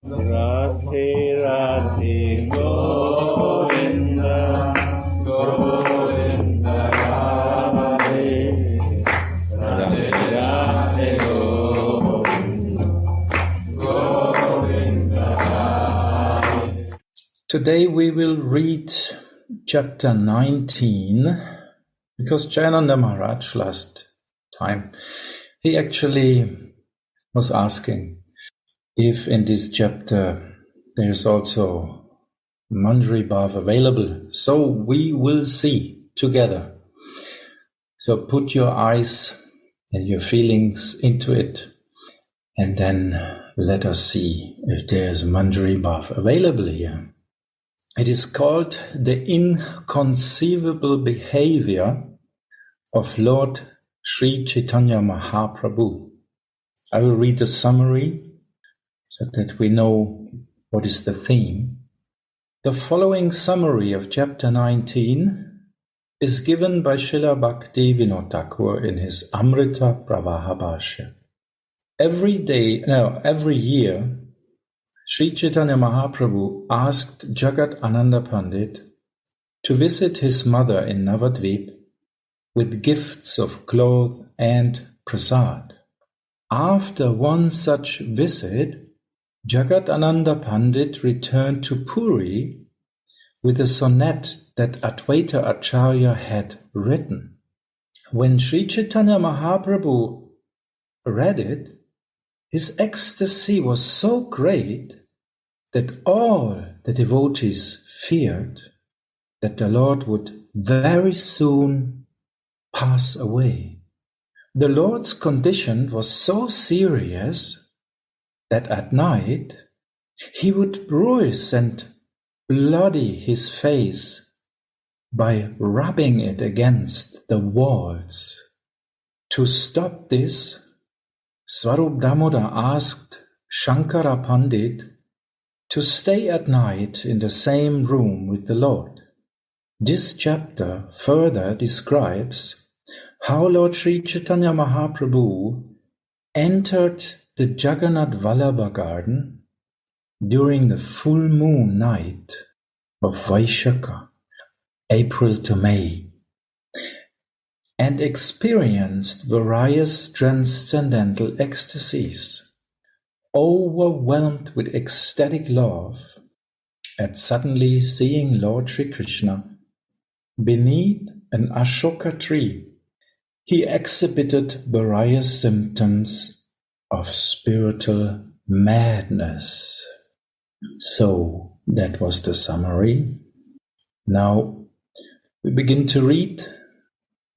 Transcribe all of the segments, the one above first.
Radhe Radhe Govinda Govinda Radhe Radhe Radhe Govinda Govinda Radhe. Today we will read chapter 19 because Jayananda Maharaj last time he actually was asking if in this chapter there's also Manjari Bhav available. So we will see together. So put your eyes and your feelings into it, and then let us see if there's Manjari Bhav available here. It is called the inconceivable behavior of Lord Sri Caitanya Mahaprabhu. I will read the summary so that we know what is the theme. The following summary of chapter 19 is given by Srila Bhaktivinoda Thakur in his Amrita Pravaha Bhashya. Every year, Sri Chaitanya Mahaprabhu asked Jagat Ananda Pandit to visit his mother in Navadvip with gifts of cloth and prasad. After one such visit, Jagat Ananda Pandit returned to Puri with a sonnet that Advaita Acharya had written. When Sri Chaitanya Mahaprabhu read it, his ecstasy was so great that all the devotees feared that the Lord would very soon pass away. The Lord's condition was so serious that at night he would bruise and bloody his face by rubbing it against the walls. To stop this, Swarup Damodar asked Shankara Pandit to stay at night in the same room with the Lord. This chapter further describes how Lord Sri Chaitanya Mahaprabhu entered the Jagannath Vallabha garden during the full moon night of Vaishakha, April to May, and experienced various transcendental ecstasies, overwhelmed with ecstatic love at suddenly seeing Lord Sri Krishna beneath an Ashoka tree. He exhibited various symptoms of spiritual madness. So that was the summary. Now we begin to read,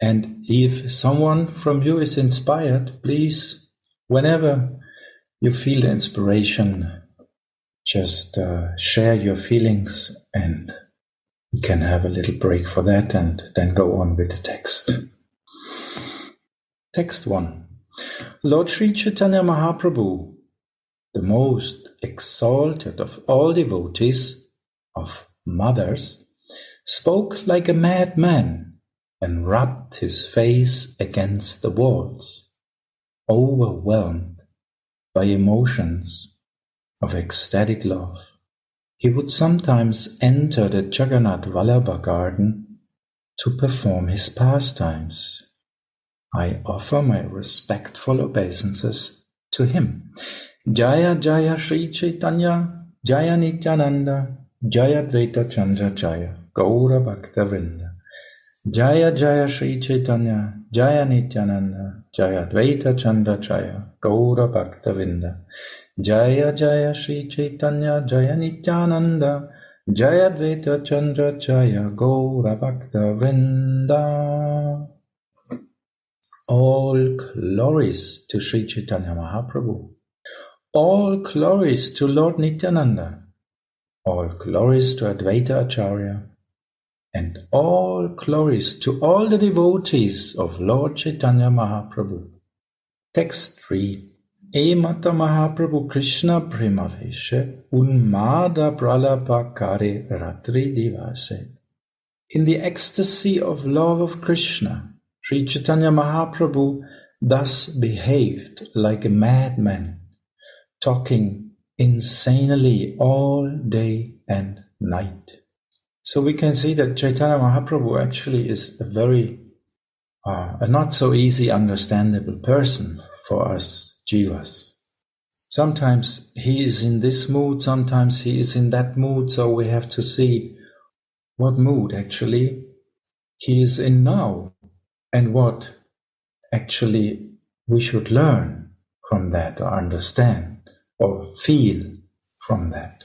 and if someone from you is inspired, please, whenever you feel the inspiration, just share your feelings, and we can have a little break for that and then go on with the text. Text 1. Lord Sri Chaitanya Mahaprabhu, the most exalted of all devotees, of mothers, spoke like a madman and rubbed his face against the walls, overwhelmed by emotions of ecstatic love. He would sometimes enter the Jagannath Vallabha garden to perform his pastimes. I offer my respectful obeisances to him. Jaya Jaya Sri Caitanya, Jaya Nityananda, Jaya Advaita Chandra Jaya, Gaura Bhakta Vrinda. Jaya Jaya Sri Caitanya, Jaya Nityananda, Jaya Advaita Chandra Jaya, Gaura Bhakta Vrinda. Jaya Jaya Sri Caitanya, Jaya Nityananda, Jaya Advaita Chandra Jaya, Gaura Bhakta Vrinda. All glories to Sri Chaitanya Mahaprabhu. All glories to Lord Nityananda. All glories to Advaita Acharya. And all glories to all the devotees of Lord Chaitanya Mahaprabhu. Text 3. E Mata Mahaprabhu Krishna Premaveshe Unmada Pralapa Kare Ratri Divase. In the ecstasy of love of Krishna, Sri Chaitanya Mahaprabhu thus behaved like a madman, talking insanely all day and night. So we can see that Chaitanya Mahaprabhu actually is a not so easy understandable person for us jivas. Sometimes he is in this mood, sometimes he is in that mood, so we have to see what mood actually he is in now and what actually we should learn from that or understand or feel from that.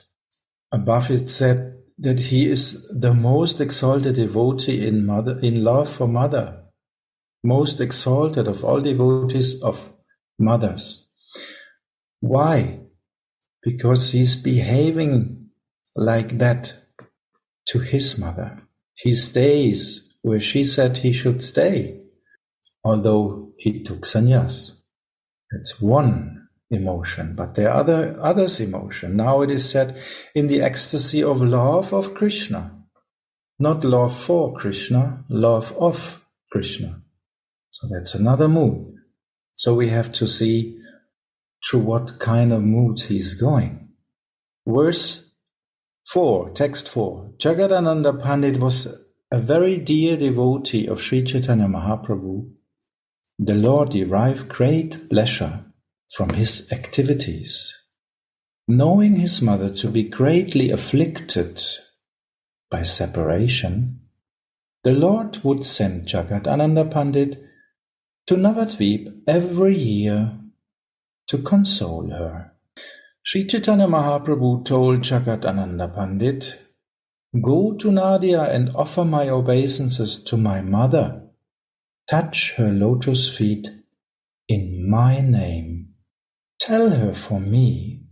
Above it said that he is the most exalted devotee in love for mother, most exalted of all devotees of mothers. Why? Because he's behaving like that to his mother. He stays where she said he should stay, although he took sannyas. It's one emotion, but there are others emotion. Now it is said in the ecstasy of love of Krishna, not love for Krishna, love of Krishna. So that's another mood. So we have to see through what kind of mood he's going. Verse 4, text 4. Jagadananda Pandit was a very dear devotee of Sri Chaitanya Mahaprabhu. The Lord derived great pleasure from his activities. Knowing his mother to be greatly afflicted by separation, the Lord would send Jagadananda Pandit to Navadvip every year to console her. Sri Chaitanya Mahaprabhu told Jagadananda Pandit, "Go to Nadia and offer my obeisances to my mother. Touch her lotus feet in my name. Tell her for me,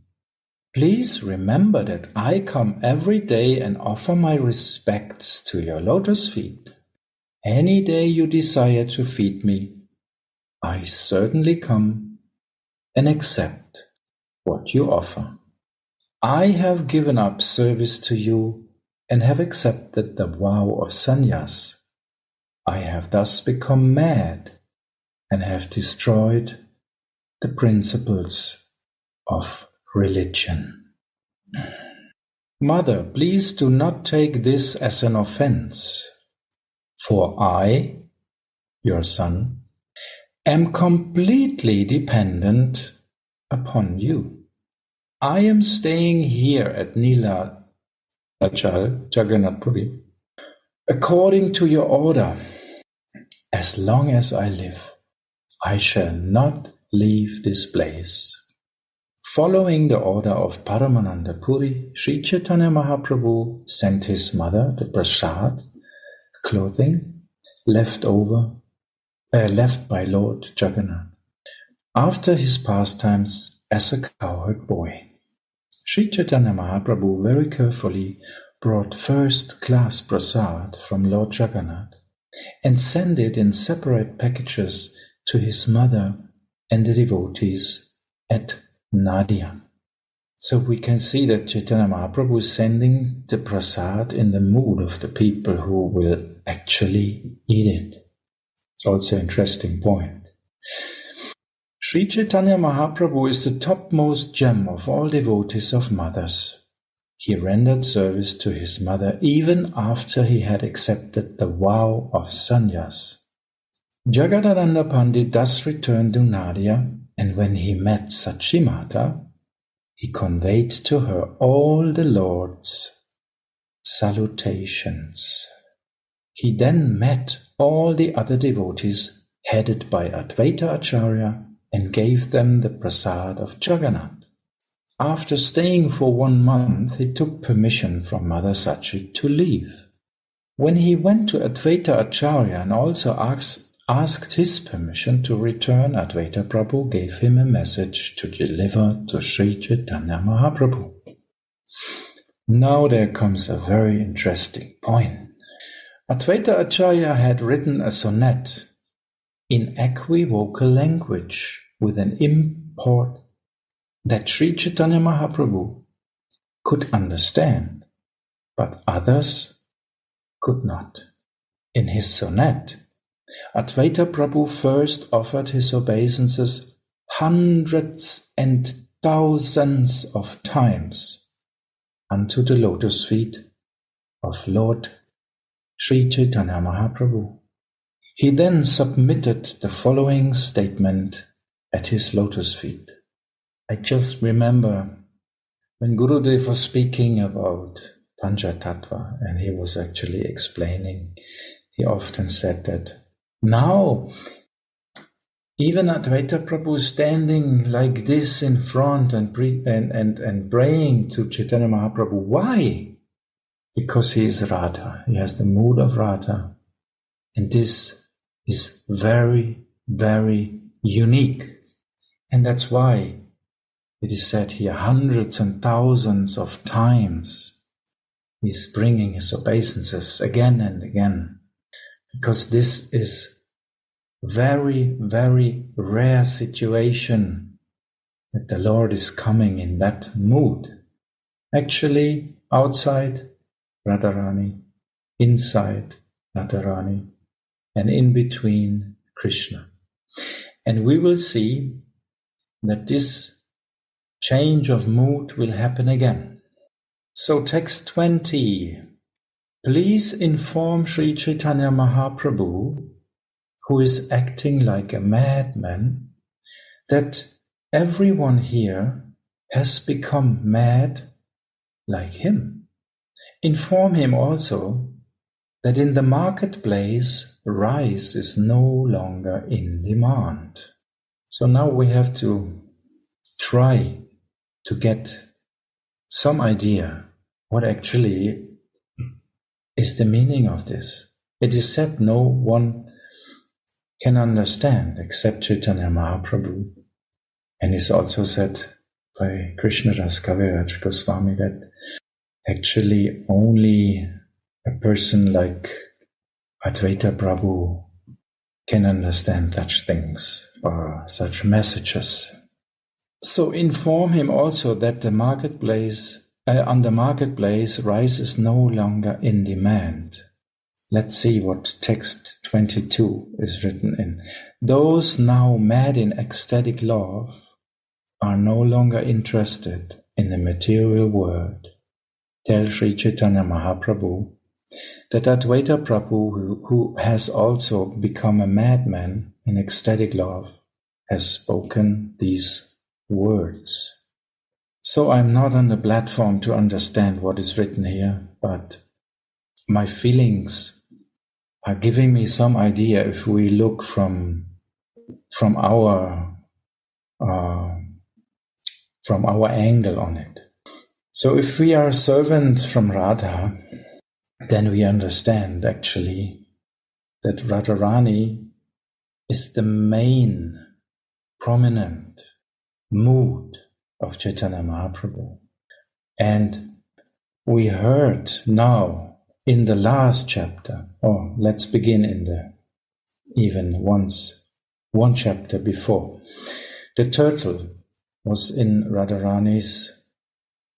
please remember that I come every day and offer my respects to your lotus feet. Any day you desire to feed me, I certainly come and accept what you offer. I have given up service to you and have accepted the vow of sannyas. I have thus become mad and have destroyed the principles of religion. Mother, please do not take this as an offense, for I, your son, am completely dependent upon you. I am staying here at Nilachal, Jagannath Puri, according to your order. As long as I live, I shall not leave this place. Following the order of Paramananda Puri, Sri Chaitanya Mahaprabhu sent his mother the prasad, clothing, left by Lord Jagannath, after his pastimes as a cowherd boy. Sri Chaitanya Mahaprabhu very carefully brought first-class prasad from Lord Jagannath and sent it in separate packages to his mother and the devotees at Nadia. So we can see that Chaitanya Mahaprabhu is sending the prasad in the mood of the people who will actually eat it. It's also an interesting point. Sri Chaitanya Mahaprabhu is the topmost gem of all devotees of mothers. He rendered service to his mother even after he had accepted the vow of sannyas. Jagadananda Pandit thus returned to Nadia, and when he met Sachimata, he conveyed to her all the Lord's salutations. He then met all the other devotees headed by Advaita Acharya and gave them the prasad of Jagannath. After staying for 1 month, he took permission from Mother Sachi to leave. When he went to Advaita Acharya and also asked his permission to return, Advaita Prabhu gave him a message to deliver to Sri Chaitanya Mahaprabhu. Now there comes a very interesting point. Advaita Acharya had written a sonnet in equivocal language with an import that Sri Chaitanya Mahaprabhu could understand, but others could not. In his sonnet, Advaita Prabhu first offered his obeisances hundreds and thousands of times unto the lotus feet of Lord Sri Caitanya Mahaprabhu. He then submitted the following statement at his lotus feet. I just remember when Gurudev was speaking about Panchatattva, and he was actually explaining, he often said that now even Advaita Prabhu standing like this in front and praying to Chaitanya Mahaprabhu. Why? Because he is Radha. He has the mood of Radha. And this is very, very unique. And that's why it is said here hundreds and thousands of times he's bringing his obeisances again and again. Because this is very, very rare situation that the Lord is coming in that mood. Actually, outside Radharani, inside Radharani, and in between Krishna. And we will see that this change of mood will happen again. So text 20. Please inform Sri Caitanya Mahaprabhu, who is acting like a madman, that everyone here has become mad like him. Inform him also that in the marketplace, rice is no longer in demand. So now we have to try to get some idea what actually is the meaning of this. It is said no one can understand except Chaitanya Mahaprabhu. And it's also said by Krishnadas Kaviraj Goswami that actually only a person like Advaita Prabhu can understand such things or such messages. So inform him also that the marketplace, on the marketplace, rice is no longer in demand. Let's see what text 22 is written in. Those now mad in ecstatic love are no longer interested in the material world. Tell Sri Chaitanya Mahaprabhu that Advaita Prabhu, who has also become a madman in ecstatic love, has spoken these words. So I'm not on the platform to understand what is written here, but my feelings are giving me some idea if we look from our angle on it. So if we are a servant from Radha, then we understand actually that Radharani is the main prominent mood of Chaitanya Mahaprabhu. And we heard now in the last chapter, let's begin in one chapter before. The turtle was in Radharani's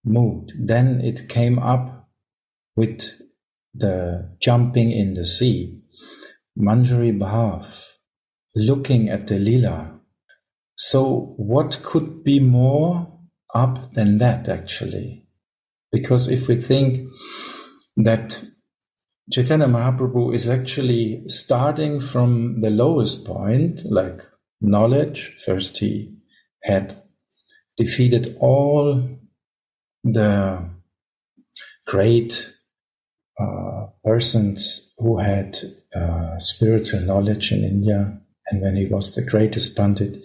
mood. Then it came up with the jumping in the sea, Manjari Bhav, looking at the lila. So what could be more up than that actually? Because if we think that Chaitanya Mahaprabhu is actually starting from the lowest point, like knowledge. First he had defeated all the great persons who had spiritual knowledge in India. And when he was the greatest Pandit,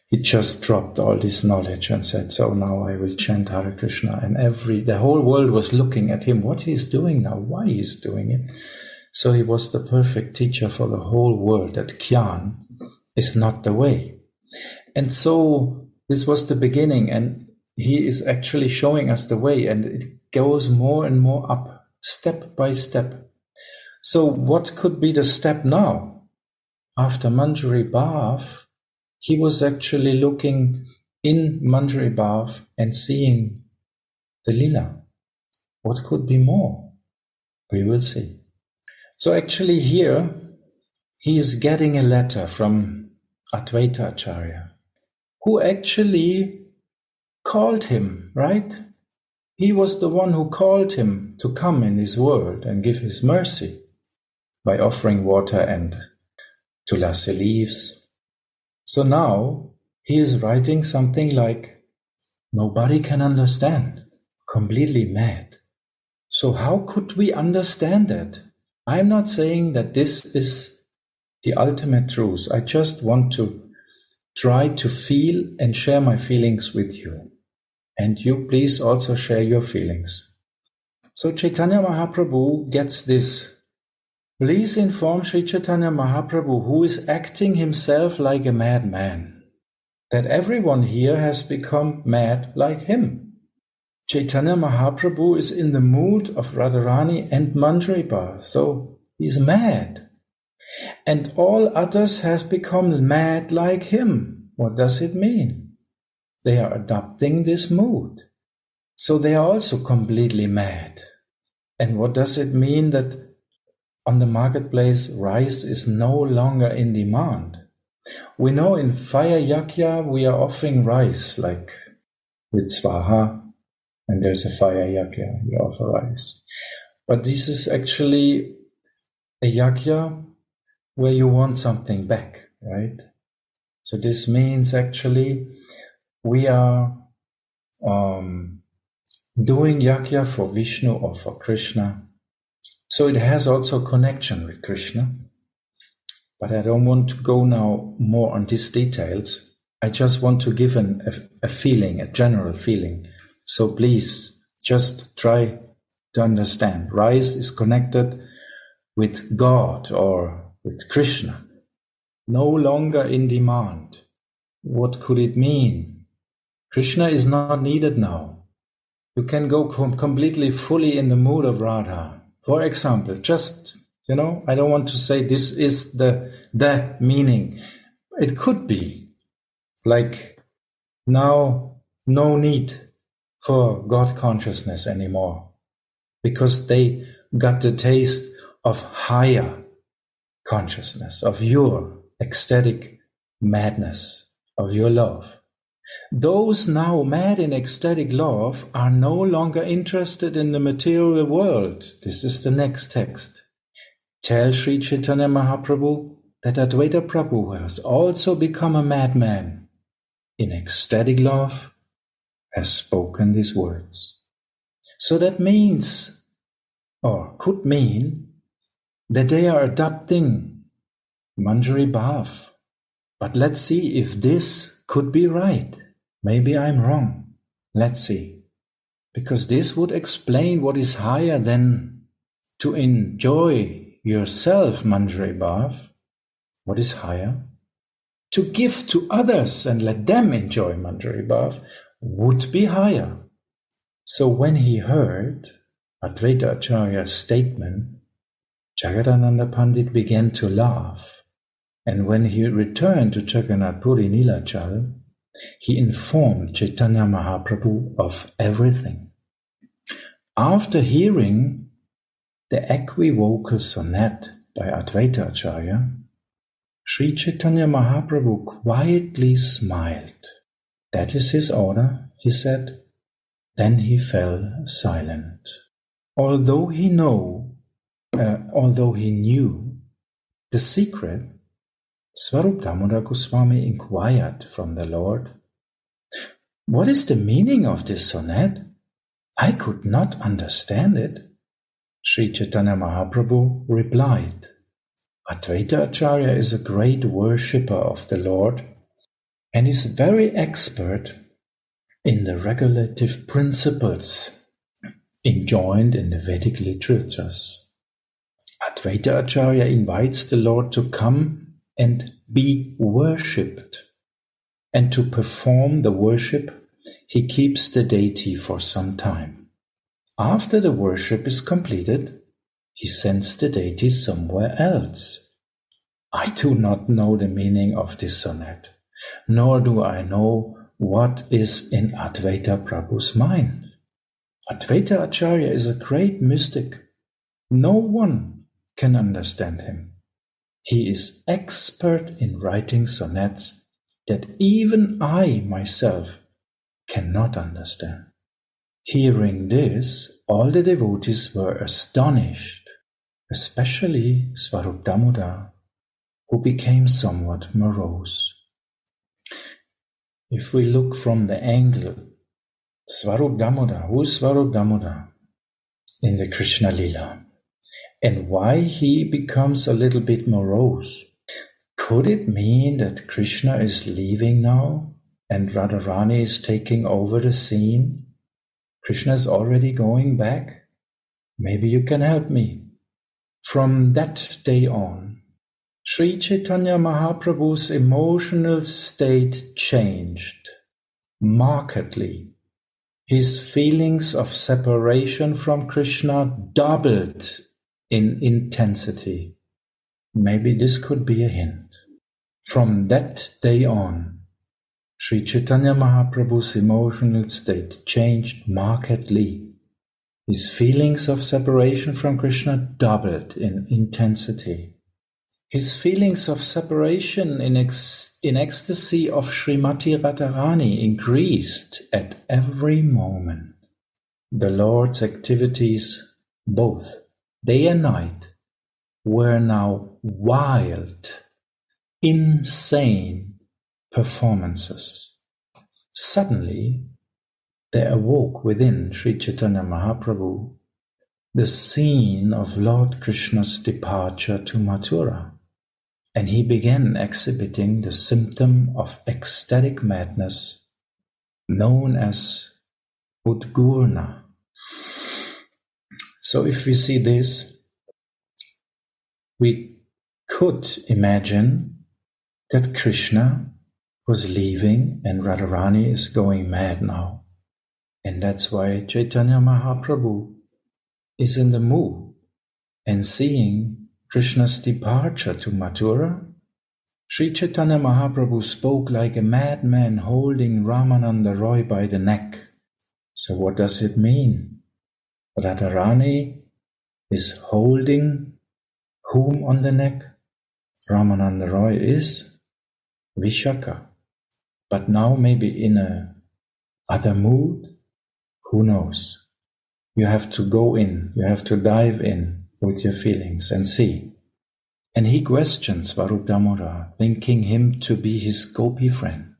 he just dropped all this knowledge and said, so now I will chant Hare Krishna. And the whole world was looking at him, what he's doing now, why he's doing it. So he was the perfect teacher for the whole world, that Gyan is not the way. And so this was the beginning, and he is actually showing us the way, and it goes more and more up, step by step. So what could be the step now? After Manjari Bhav, he was actually looking in Manjari Bhav and seeing the lila. What could be more? We will see. So actually here, he is getting a letter from Advaita Acharya, who actually called him, right? He was the one who called him to come in this world and give his mercy by offering water and tulasi leaves. So now he is writing something like, nobody can understand, completely mad. So how could we understand that? I'm not saying that this is the ultimate truth. I just want to try to feel and share my feelings with you. And you please also share your feelings. So Chaitanya Mahaprabhu gets this. Please inform Sri Chaitanya Mahaprabhu, who is acting himself like a madman, that everyone here has become mad like him. Chaitanya Mahaprabhu is in the mood of Radharani and Manjari, so he's mad. And all others has become mad like him. What does it mean? They are adopting this mood. So they are also completely mad. And what does it mean that on the marketplace rice is no longer in demand? We know in fire yakya we are offering rice, like with swaha, and there's a fire yakya, we offer rice. But this is actually a yakya where you want something back, right? So this means actually we are doing yakya for Vishnu or for Krishna. So it has also connection with Krishna. But I don't want to go now more on these details. I just want to give a feeling, a general feeling. So please just try to understand. Rice is connected with God or with Krishna. No longer in demand. What could it mean? Krishna is not needed now. You can go completely fully in the mood of Radha. For example, just, I don't want to say this is the meaning. It could be like now no need for God consciousness anymore because they got the taste of higher consciousness, of your ecstatic madness, of your love. Those now mad in ecstatic love are no longer interested in the material world. This is the next text. Tell Sri Chaitanya Mahaprabhu that Advaita Prabhu has also become a madman. In ecstatic love has spoken these words. So that means, or could mean, that they are adopting Manjari Bhav. But let's see if this could be right. Maybe I'm wrong. Let's see. Because this would explain what is higher than to enjoy yourself, Manjari Bhav. What is higher? To give to others and let them enjoy Manjari Bhav would be higher. So when he heard Advaita Acharya's statement, Jagadananda Pandit began to laugh. And when he returned to Jagannath Puri Nilachal, he informed Chaitanya Mahaprabhu of everything. After hearing the equivocal sonnet by Advaita Acharya, Sri Chaitanya Mahaprabhu quietly smiled. That is his order, he said. Then he fell silent. Although he knew the secret, Swarup Damodar Goswami inquired from the Lord, "What is the meaning of this sonnet? I could not understand it." Sri Chaitanya Mahaprabhu replied, Advaita Acharya is a great worshipper of the Lord and is very expert in the regulative principles enjoined in the Vedic literatures. Advaita Acharya invites the Lord to come and be worshipped. And to perform the worship, he keeps the deity for some time. After the worship is completed, he sends the deity somewhere else. I do not know the meaning of this sonnet, nor do I know what is in Advaita Prabhu's mind. Advaita Acharya is a great mystic. No one can understand him. He is expert in writing sonnets that even I myself cannot understand. Hearing this, all the devotees were astonished, especially Swarup Damodar, who became somewhat morose. If we look from the angle, Swarup Damodar, who is Swarup Damodar in the Krishna Lila, and why he becomes a little bit morose? Could it mean that Krishna is leaving now and Radharani is taking over the scene? Krishna is already going back? Maybe you can help me. From that day on, Sri Caitanya Mahaprabhu's emotional state changed markedly. His feelings of separation from Krishna doubled in intensity. Maybe this could be a hint. From that day on, Sri Caitanya Mahaprabhu's emotional state changed markedly. His feelings of separation from Krishna doubled in intensity. His feelings of separation in ecstasy of Srimati Radharani increased at every moment. The Lord's activities, both day and night, were now wild, insane performances. Suddenly, there awoke within Sri Caitanya Mahaprabhu the scene of Lord Krishna's departure to Mathura, and he began exhibiting the symptom of ecstatic madness known as Udgurna. So if we see this, we could imagine that Krishna was leaving and Radharani is going mad now. And that's why Caitanya Mahaprabhu is in the mood. And seeing Krishna's departure to Mathura, Sri Caitanya Mahaprabhu spoke like a madman holding Ramananda Roy by the neck. So what does it mean? Radharani is holding whom on the neck? Ramananda Roy is Vishaka. But now maybe in a other mood, who knows? You have to go in, you have to dive in with your feelings and see. And he questions Swarup Damodar, thinking him to be his gopi friend.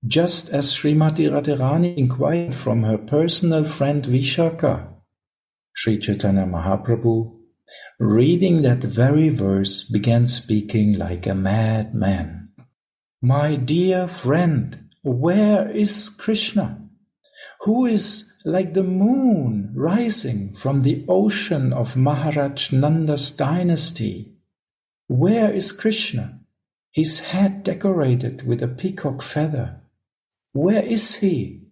Just as Srimati Radharani inquired from her personal friend Vishaka, Sri Caitanya Mahaprabhu, reading that very verse, began speaking like a madman. My dear friend, where is Krishna? Who is like the moon rising from the ocean of Maharaj Nanda's dynasty? Where is Krishna, his head decorated with a peacock feather? Where is he?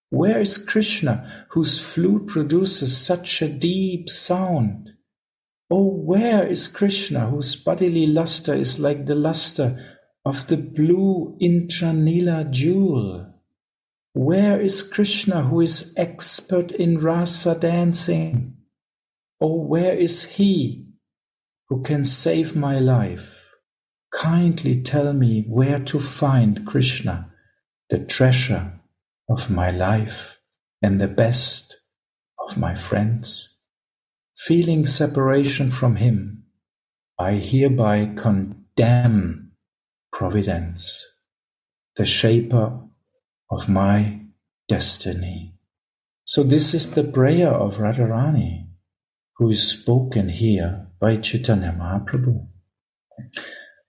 Where is Krishna, whose flute produces such a deep sound? Oh, where is Krishna, whose bodily luster is like the luster of the blue intranila jewel? Where is Krishna, who is expert in rasa dancing? Oh, where is he who can save my life? Kindly tell me where to find Krishna, the treasure of my life and the best of my friends. Feeling separation from him, I hereby condemn Providence, the shaper of my destiny. So this is the prayer of Radharani, who is spoken here by Caitanya Mahaprabhu.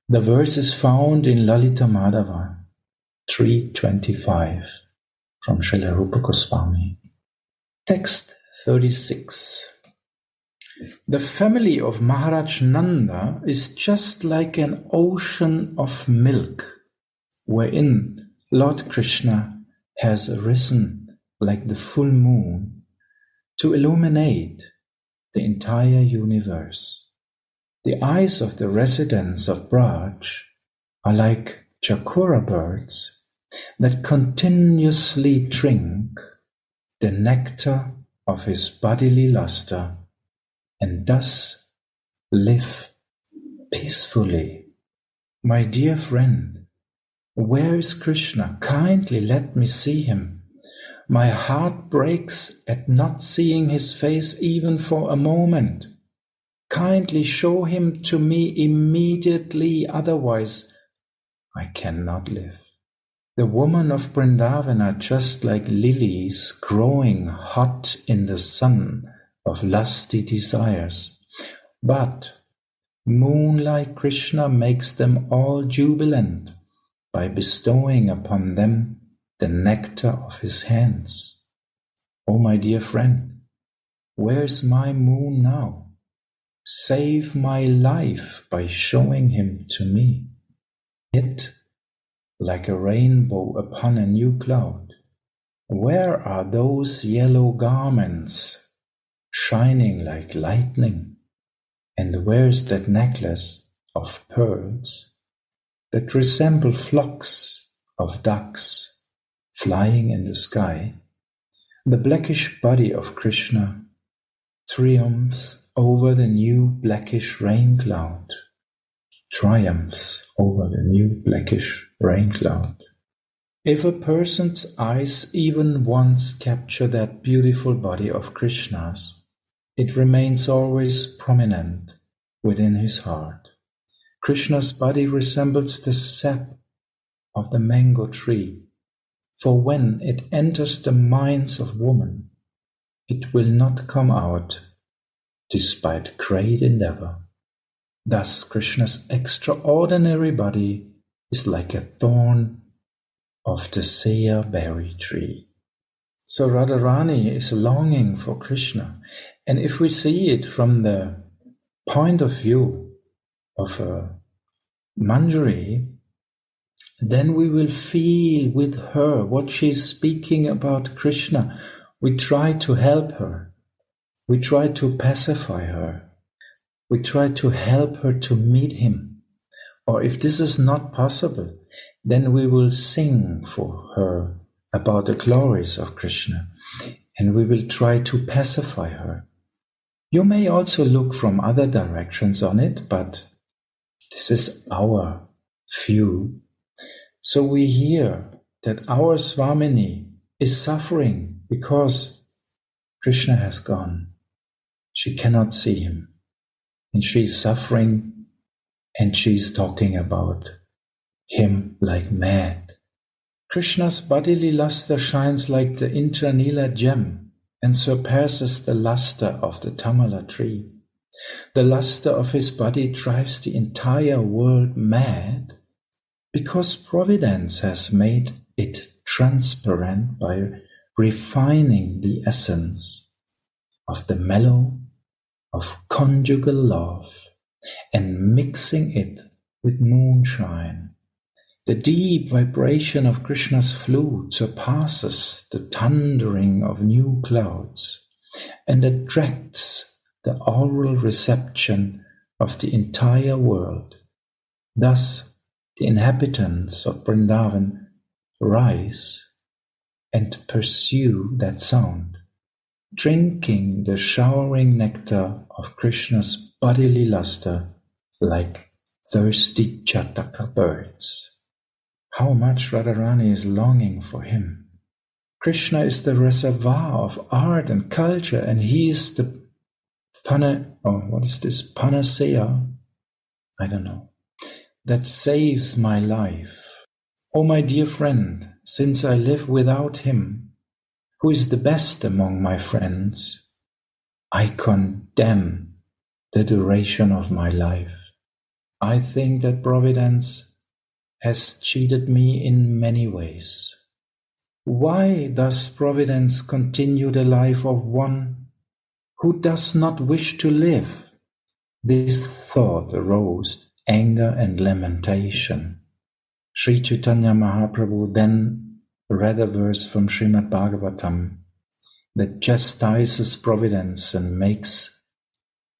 The verse is found in Lalita Madhava 3:25 from Srila Rupa Goswami. Text 36. The family of Maharaj Nanda is just like an ocean of milk, wherein Lord Krishna has arisen like the full moon to illuminate the entire universe. The eyes of the residents of Braj are like chakora birds that continuously drink the nectar of his bodily luster and thus live peacefully. My dear friend, where is Krishna? Kindly let me see him. My heart breaks at not seeing his face even for a moment. Kindly show him to me immediately, otherwise I cannot live. The women of Vrindavan are just like lilies growing hot in the sun of lusty desires. But moonlight Krishna makes them all jubilant by bestowing upon them the nectar of his hands. Oh, my dear friend, where's my moon now? Save my life by showing him to me. It, like a rainbow upon a new cloud. Where are those yellow garments shining like lightning? And where's that necklace of pearls that resemble flocks of ducks flying in the sky? The blackish body of Krishna triumphs over the new blackish rain cloud. Triumphs over the new blackish rain cloud. If a person's eyes even once capture that beautiful body of Krishna's, it remains always prominent within his heart. Krishna's body resembles the sap of the mango tree, for when it enters the minds of woman, it will not come out despite great endeavor. Thus, Krishna's extraordinary body is like a thorn of the seya berry tree. So Radharani is longing for Krishna. And if we see it from the point of view of a Manjari, then we will feel with her what she's speaking about Krishna. We try to help her. We try to pacify her. We try to help her to meet him. Or if this is not possible, then we will sing for her about the glories of Krishna, and we will try to pacify her. You may also look from other directions on it, but this is our view. So we hear that our Swamini is suffering because Krishna has gone. She cannot see him. And she's suffering, and she's talking about him like mad. Krishna's bodily luster shines like the Intranila gem and surpasses the luster of the Tamala tree. The luster of his body drives the entire world mad because Providence has made it transparent by refining the essence of the mellow of conjugal love and mixing it with moonshine. The deep vibration of Krishna's flute surpasses the thundering of new clouds and attracts the oral reception of the entire world. Thus, the inhabitants of Vrindavan rise and pursue that sound, drinking the showering nectar of Krishna's bodily luster like thirsty Chataka birds. How much Radharani is longing for him. Krishna is the reservoir of art and culture, and he is the panacea? I don't know. That saves my life. Oh, my dear friend, since I live without him, who is the best among my friends, I condemn the duration of my life. I think that Providence has cheated me in many ways. Why does Providence continue the life of one who does not wish to live? This thought aroused anger and lamentation. Sri Caitanya Mahaprabhu then read a verse from Srimad Bhagavatam that chastises Providence and makes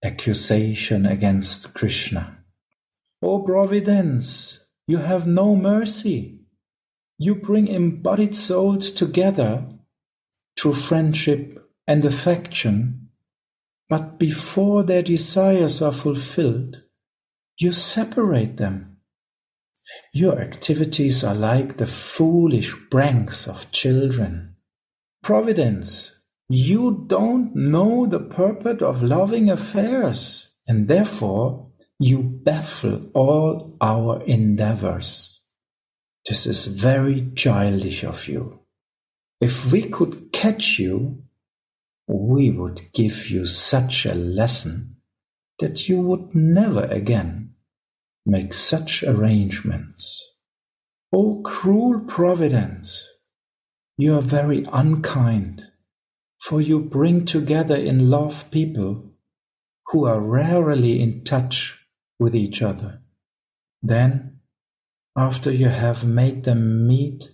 accusation against Krishna. O Providence, you have no mercy. You bring embodied souls together through friendship and affection, but before their desires are fulfilled, you separate them. Your activities are like the foolish pranks of children. Providence, you don't know the purport of loving affairs, and therefore you baffle all our endeavors. This is very childish of you. If we could catch you, we would give you such a lesson that you would never again make such arrangements. O cruel Providence, you are very unkind, for you bring together in love people who are rarely in touch with each other. Then, after you have made them meet,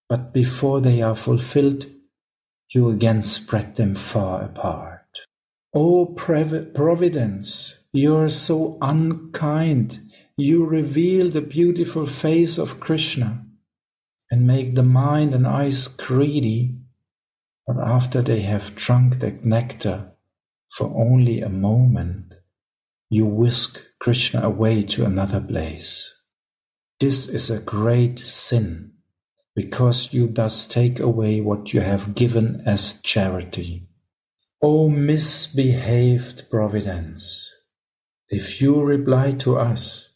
but before they are fulfilled, you again spread them far apart. O Providence, you are so unkind. You reveal the beautiful face of Krishna and make the mind and eyes greedy, but after they have drunk the nectar for only a moment, you whisk Krishna away to another place. This is a great sin, because you thus take away what you have given as charity. O misbehaved Providence, if you reply to us,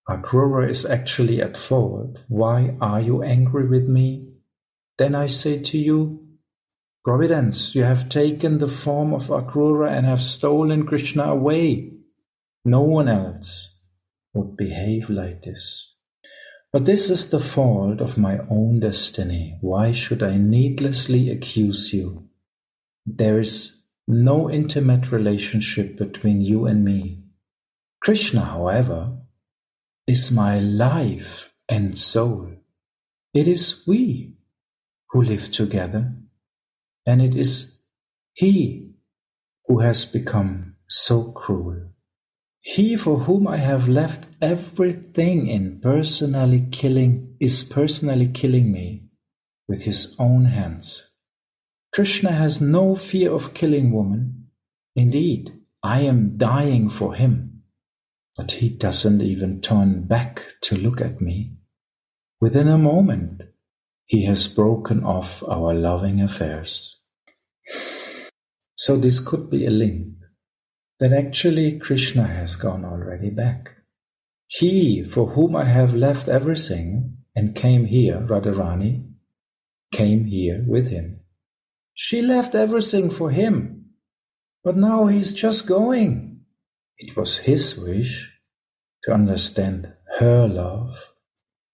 Akrura is actually at fault, why are you angry with me? Then I say to you, Providence, you have taken the form of Akrura and have stolen Krishna away. No one else would behave like this. But this is the fault of my own destiny. Why should I needlessly accuse you? There is no intimate relationship between you and me. Krishna, however, is my life and soul. It is we who live together, and it is he who has become so cruel. He for whom I have left everything is personally killing me with his own hands. Krishna has no fear of killing women. Indeed, I am dying for him, but he doesn't even turn back to look at me. Within a moment, he has broken off our loving affairs. So this could be a link that actually Krishna has gone already back. He for whom I have left everything and came here, Radharani, came here with him. She left everything for him, but now he's just going. It was his wish to understand her love.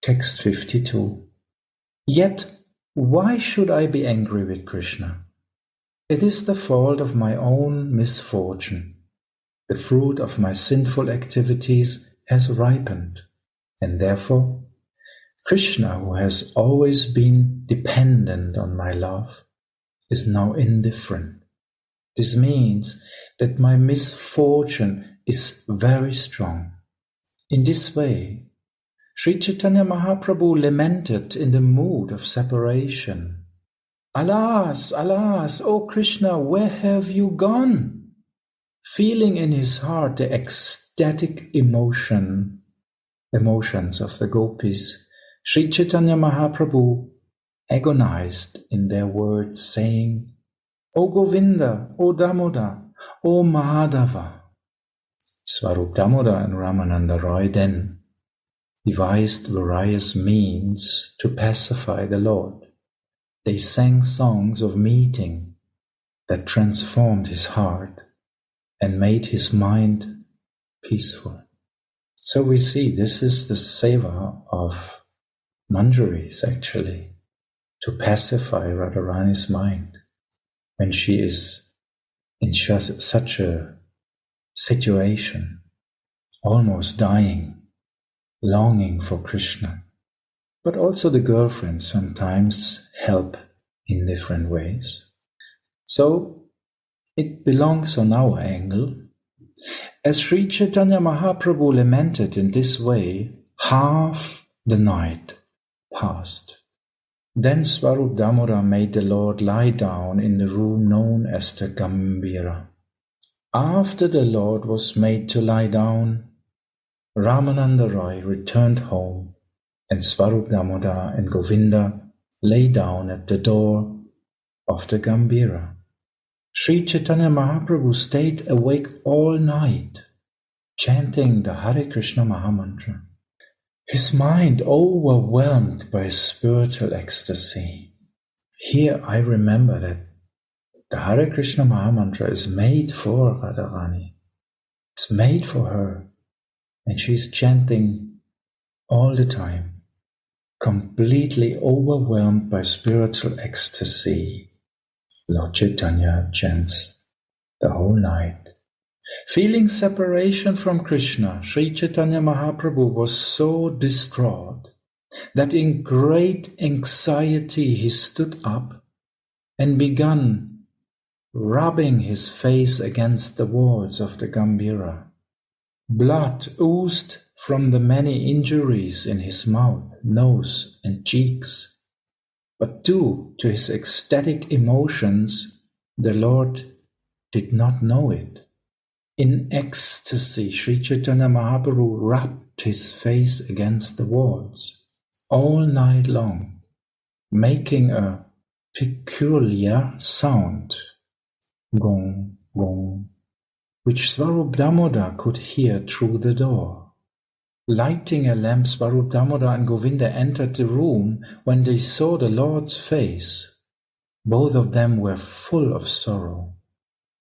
Text 52. Yet, why should I be angry with Krishna? It is the fault of my own misfortune. The fruit of my sinful activities has ripened, and therefore, Krishna, who has always been dependent on my love, is now indifferent. This means that my misfortune is very strong. In this way, Sri Caitanya Mahaprabhu lamented in the mood of separation. Alas, alas, O Krishna, where have you gone? Feeling in his heart the ecstatic emotions of the gopis, Sri Caitanya Mahaprabhu agonized in their words, saying, O Govinda, O Damoda, O Mahadava. Swarup Damoda and Ramananda Roy then devised various means to pacify the Lord. They sang songs of meeting that transformed his heart and made his mind peaceful. So we see this is the seva of manjaris actually, to pacify Radharani's mind when she is in such a situation, almost dying, longing for Krishna. But also the girlfriends sometimes help in different ways. So it belongs on our angle. As Sri Caitanya Mahaprabhu lamented in this way, half the night passed. Then Swarup Damodar made the Lord lie down in the room known as the Gambira. After the Lord was made to lie down, Ramananda Roy returned home, and Swarup Damodar and Govinda lay down at the door of the Gambhira. Sri Chaitanya Mahaprabhu stayed awake all night, chanting the Hare Krishna Mahamantra. His mind overwhelmed by spiritual ecstasy. Here I remember that the Hare Krishna Mahamantra is made for Radharani. It's made for her. And she's chanting all the time, completely overwhelmed by spiritual ecstasy. Lord Chaitanya chants the whole night. Feeling separation from Krishna, Sri Chaitanya Mahaprabhu was so distraught that in great anxiety he stood up and began rubbing his face against the walls of the Gambhira. Blood oozed from the many injuries in his mouth, nose, and cheeks. But due to his ecstatic emotions, the Lord did not know it. In ecstasy, Sri Chaitanya Mahaprabhu rubbed his face against the walls all night long, making a peculiar sound, gong, gong, which Swarup Damoda could hear through the door. Lighting a lamp, Swarup Damoda and Govinda entered the room. When they saw the Lord's face, both of them were full of sorrow.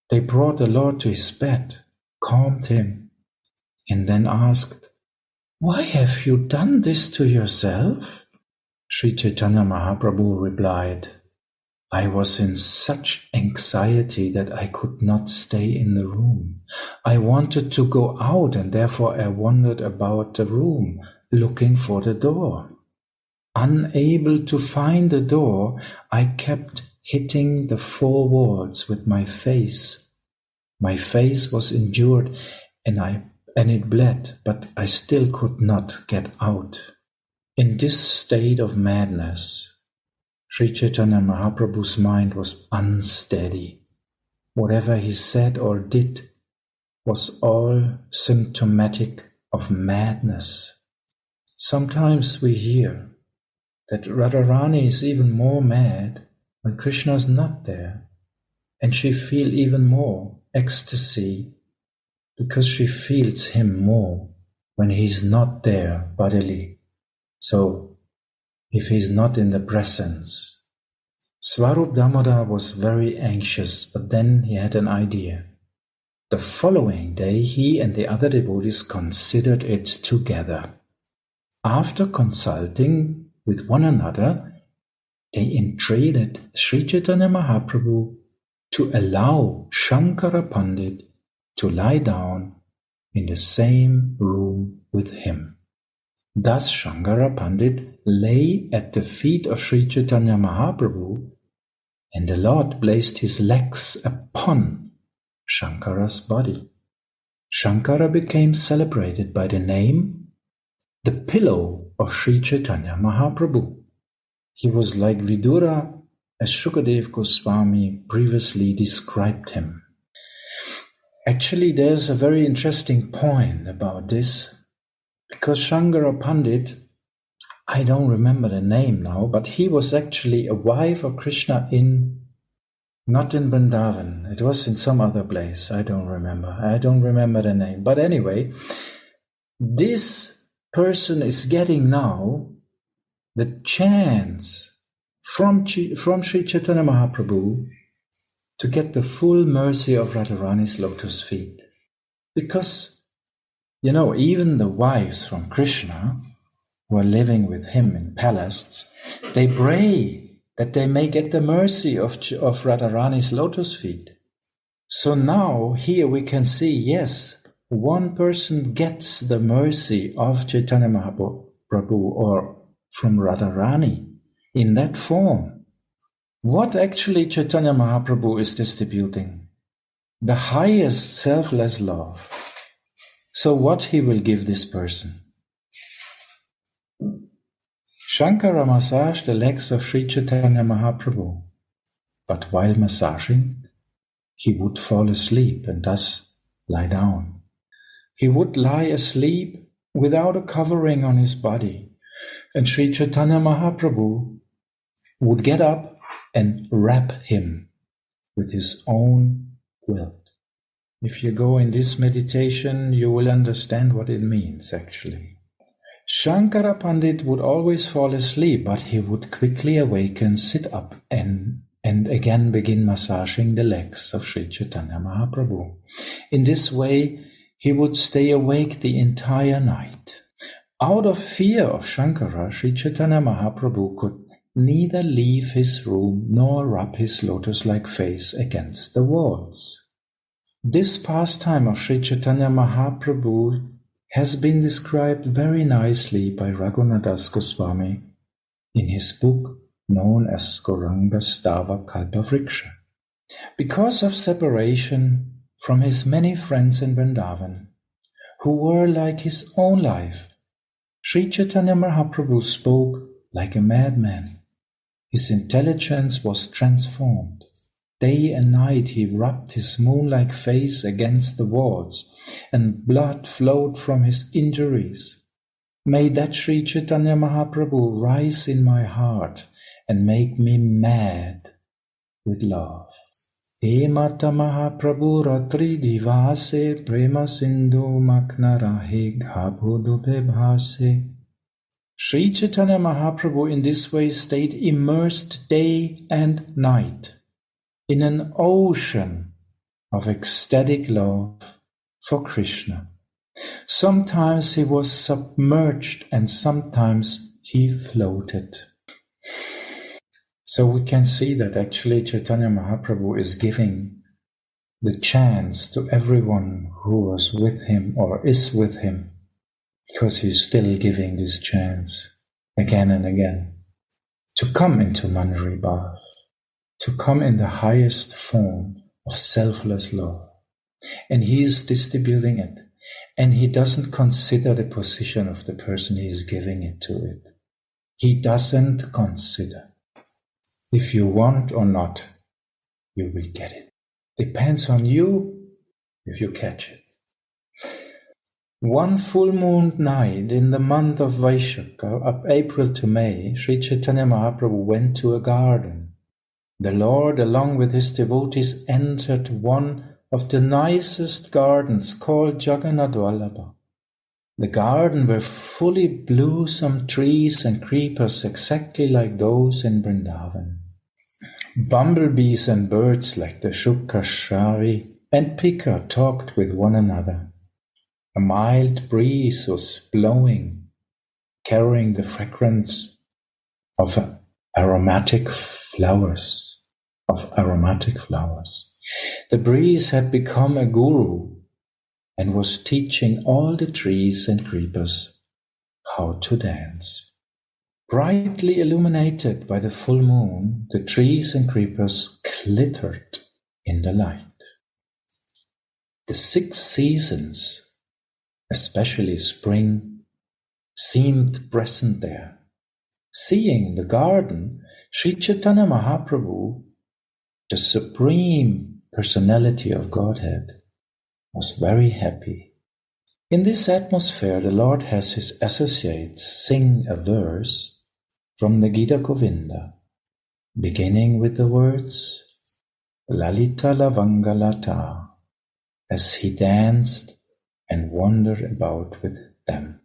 They brought the Lord to his bed, calmed him, and then asked, "Why have you done this to yourself?" Sri Chaitanya Mahaprabhu replied, "I was in such anxiety that I could not stay in the room. I wanted to go out, and therefore I wandered about the room, looking for the door. Unable to find the door, I kept hitting the four walls with my face. My face was injured, and it bled, but I still could not get out. In this state of madness, Sri Chaitanya Mahaprabhu's mind was unsteady. Whatever he said or did was all symptomatic of madness. Sometimes we hear that Radharani is even more mad when Krishna is not there, and she feels even more ecstasy because she feels him more when he's not there bodily. So, if he's not in the presence. Swarup Damoda was very anxious, but then he had an idea. The following day, he and the other devotees considered it together. After consulting with one another, they entreated Sri Chaitanya Mahaprabhu to allow Shankara Pandit to lie down in the same room with him. Thus Shankara Pandit lay at the feet of Sri Chaitanya Mahaprabhu, and the Lord placed his legs upon Shankara's body. Shankara became celebrated by the name, the pillow of Sri Chaitanya Mahaprabhu. He was like Vidura, as Shukadev Goswami previously described him. Actually, there's a very interesting point about this, because Shankara Pandit, I don't remember the name now, but he was actually a wife of Krishna not in Vrindavan. It was in some other place. I don't remember the name. But anyway, this person is getting now the chance from Sri Chaitanya Mahaprabhu to get the full mercy of Radharani's lotus feet. Because even the wives from Krishna who are living with him in palaces, they pray that they may get the mercy of Radharani's lotus feet. So now here we can see, yes, one person gets the mercy of Chaitanya Mahaprabhu or from Radharani in that form. What actually Chaitanya Mahaprabhu is distributing? The highest selfless love. So what he will give this person? Shankara massaged the legs of Sri Chaitanya Mahaprabhu, but while massaging, he would fall asleep and thus lie down. He would lie asleep without a covering on his body, and Sri Chaitanya Mahaprabhu would get up and wrap him with his own quilt. If you go in this meditation, you will understand what it means actually. Shankara Pandit would always fall asleep, but he would quickly awaken, sit up, and again begin massaging the legs of Sri Chaitanya Mahaprabhu. In this way, he would stay awake the entire night. Out of fear of Shankara, Sri Chaitanya Mahaprabhu could neither leave his room nor rub his lotus-like face against the walls. This pastime of Sri Chaitanya Mahaprabhu has been described very nicely by Raghunadas Goswami in his book known as Gauranga Stava Kalpavriksha. Because of separation from his many friends in Vrindavan, who were like his own life, Sri Chaitanya Mahaprabhu spoke like a madman. His intelligence was transformed. Day and night he rubbed his moon-like face against the walls, and blood flowed from his injuries. May that Sri Chaitanya Mahaprabhu rise in my heart and make me mad with love. He Mata Mahaprabhu Ratri Divase Prema Sindhu Makna Rahe Ghabhudu Bebhase. Sri Chaitanya Mahaprabhu in this way stayed immersed day and night in an ocean of ecstatic love for Krishna. Sometimes he was submerged and sometimes he floated. So we can see that actually Chaitanya Mahaprabhu is giving the chance to everyone who was with him or is with him, because he's still giving this chance again and again to come into Manjari Bhav, to come in the highest form of selfless love. And he is distributing it. And he doesn't consider the position of the person he is giving it to it. He doesn't consider. If you want or not, you will get it. Depends on you if you catch it. One full moon night in the month of Vaishakha, of April to May, Sri Chaitanya Mahaprabhu went to a garden. The Lord, along with his devotees, entered one of the nicest gardens called Jagannath Vallabha. The garden were fully blossomed trees and creepers exactly like those in Vrindavan. Bumblebees and birds like the Shukashari and Pika talked with one another. A mild breeze was blowing, carrying the fragrance of aromatic flowers. The breeze had become a guru and was teaching all the trees and creepers how to dance. Brightly illuminated by the full moon, the trees and creepers glittered in the light. The 6 seasons, especially spring, seemed present there. Seeing the garden, Sri Chaitanya Mahaprabhu, the Supreme Personality of Godhead, was very happy. In this atmosphere, the Lord has his associates sing a verse from the Gita Govinda, beginning with the words Lalita Lavangalata, as he danced and wandered about with them.